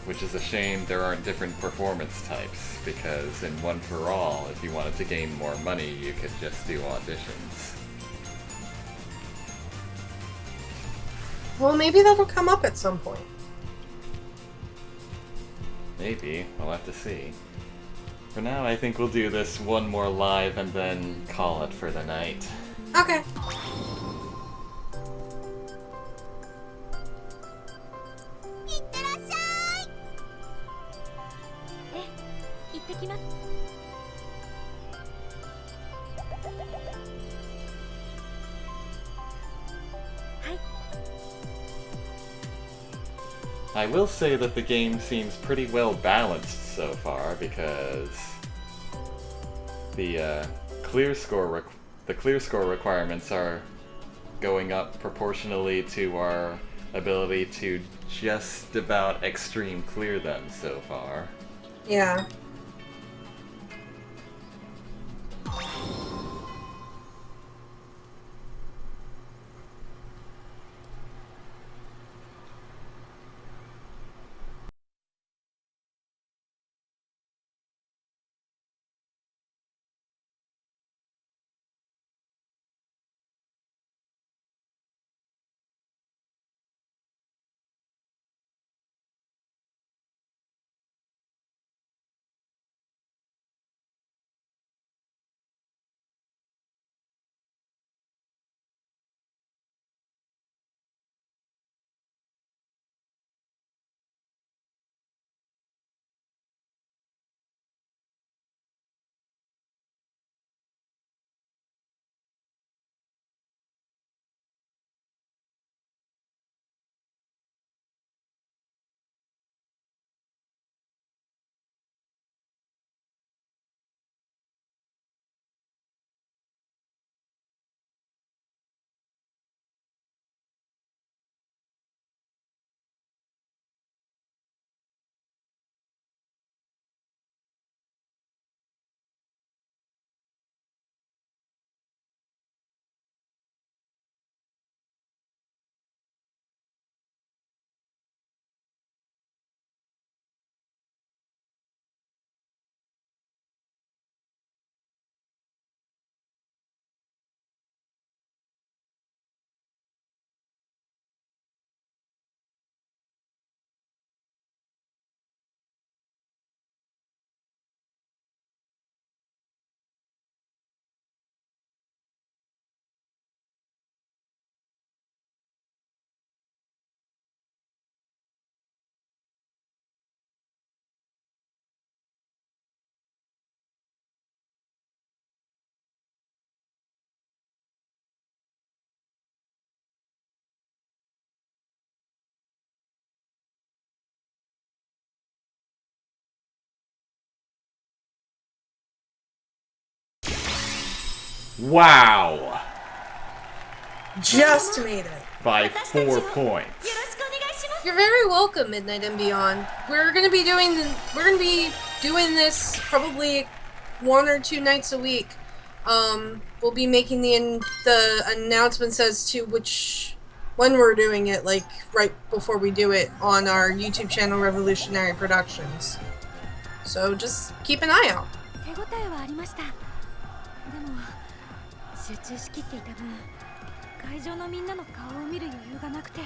Which is a shame there aren't different performance types, because in One for All, if you wanted to gain more money, you could just do auditions. Well, maybe that'll come up at some point. Maybe. We'll have to see. For now, I think we'll do this one more live and then call it for the night. Okay. 行ってきます。I will say that the game seems pretty well balanced so far, because the clear score requirements are going up proportionally to our ability to just about extreme clear them so far. Yeah. Wow! Just made it. By 4 points. You're very welcome, Midnight and Beyond. We're gonna be doing this probably 1 or 2 nights a week. We'll be making the announcements as to when we're doing it, like right before we do it on our YouTube channel, Revolutionary Productions. So just keep an eye out. 手応えはありました。でも集中しきっていた分、会場のみんなの顔を見る余裕がなくて。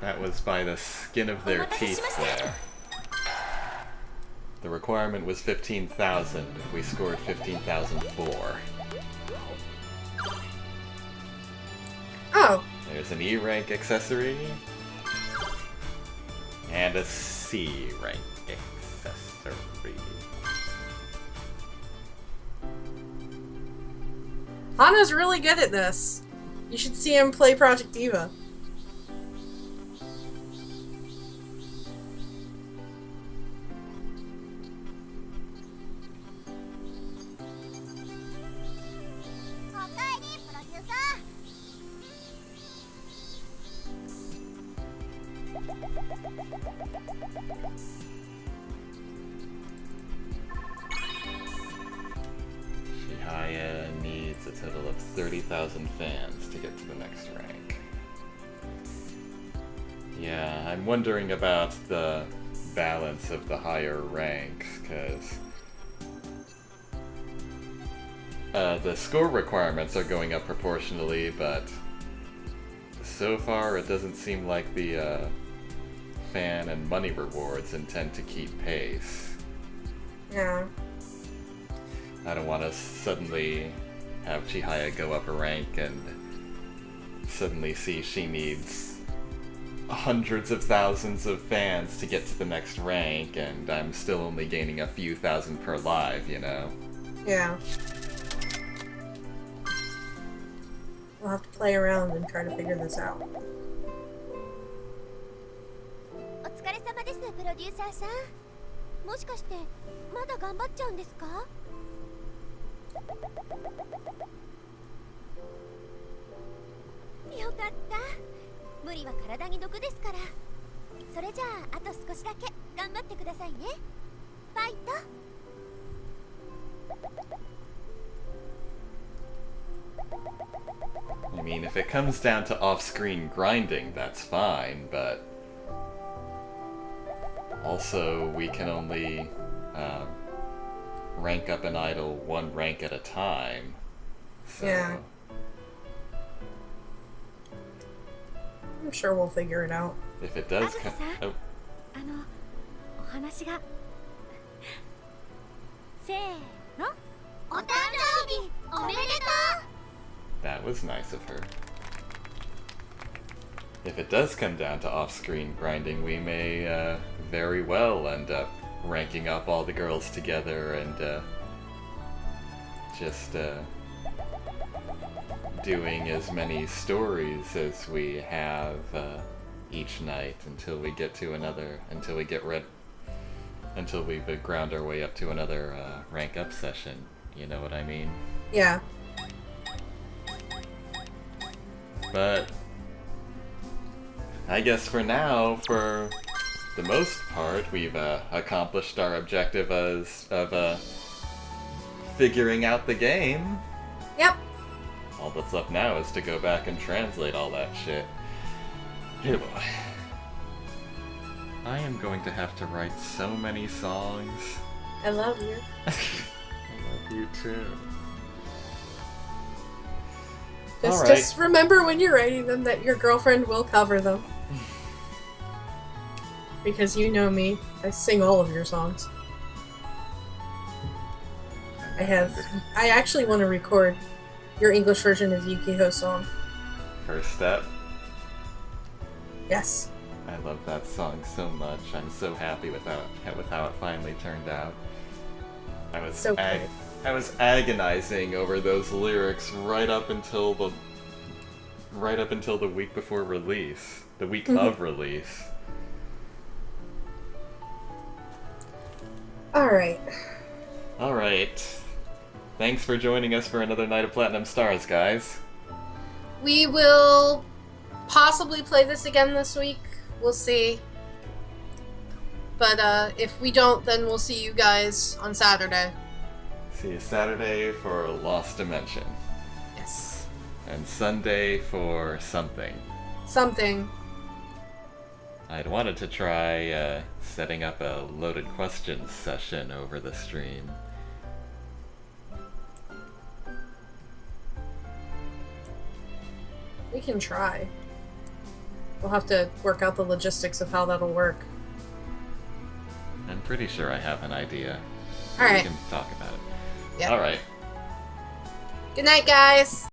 That was by the skin of their teeth there. The requirement was 15,000. We scored 15,004. Oh. There's an E rank accessory. And a C rank accessory. Hana's really good at this. You should see him play Project Diva. Chihaya needs a total of 30,000 fans to get to the next rank. Yeah, I'm wondering about the balance of the higher ranks, because the score requirements are going up proportionally, but so far it doesn't seem like the fan and money rewards intend to keep pace. Yeah. I don't want to suddenly have Chihaya go up a rank and suddenly see she needs hundreds of thousands of fans to get to the next rank, and I'm still only gaining a few thousand per live, you know? Yeah. We'll have to play around and try to figure this out. お疲れ様です、プロデューサーさん。もしかしてまだ頑張っちゃうんですか？よかった。無理は体に毒ですから。それじゃああと少しだけ頑張ってくださいね。ファイト。I mean, if it comes down to off-screen grinding, that's fine, but also we can only rank up an idol one rank at a time. So, Yeah. I'm sure we'll figure it out. if it does Asuka-san? come... Oh, お話がせーの。お誕生日おめでとう。 that was nice of her. If it does come down to off-screen grinding, we may very well end up ranking up all the girls together and just doing as many stories as we have each night until we get to another, until we've ground our way up to another rank up session. You know what I mean? Yeah. But I guess for now, for the most part, we've accomplished our objective of figuring out the game. Yep. All that's left now is to go back and translate all that shit. Hey boy. I am going to have to write so many songs. I love you. I love you too. Just remember when you're writing them that your girlfriend will cover them. Because you know me, I sing all of your songs. I actually want to record your English version of Yukiho's song. First step. Yes. I love that song so much. I'm so happy with how it finally turned out. I was So good. I was agonizing over those lyrics right up until the week before release, the week of release. All right. All right. Thanks for joining us for another night of Platinum Stars, guys. We will possibly play this again this week. We'll see. But if we don't, then we'll see you guys on Saturday. See you Saturday for Lost Dimension, Yes. and Sunday for something. Something. I'd wanted to try setting up a loaded questions session over the stream. We can try. We'll have to work out the logistics of how that'll work. I'm pretty sure I have an idea. All right. We can talk about it. Yep. All right. Good night, guys.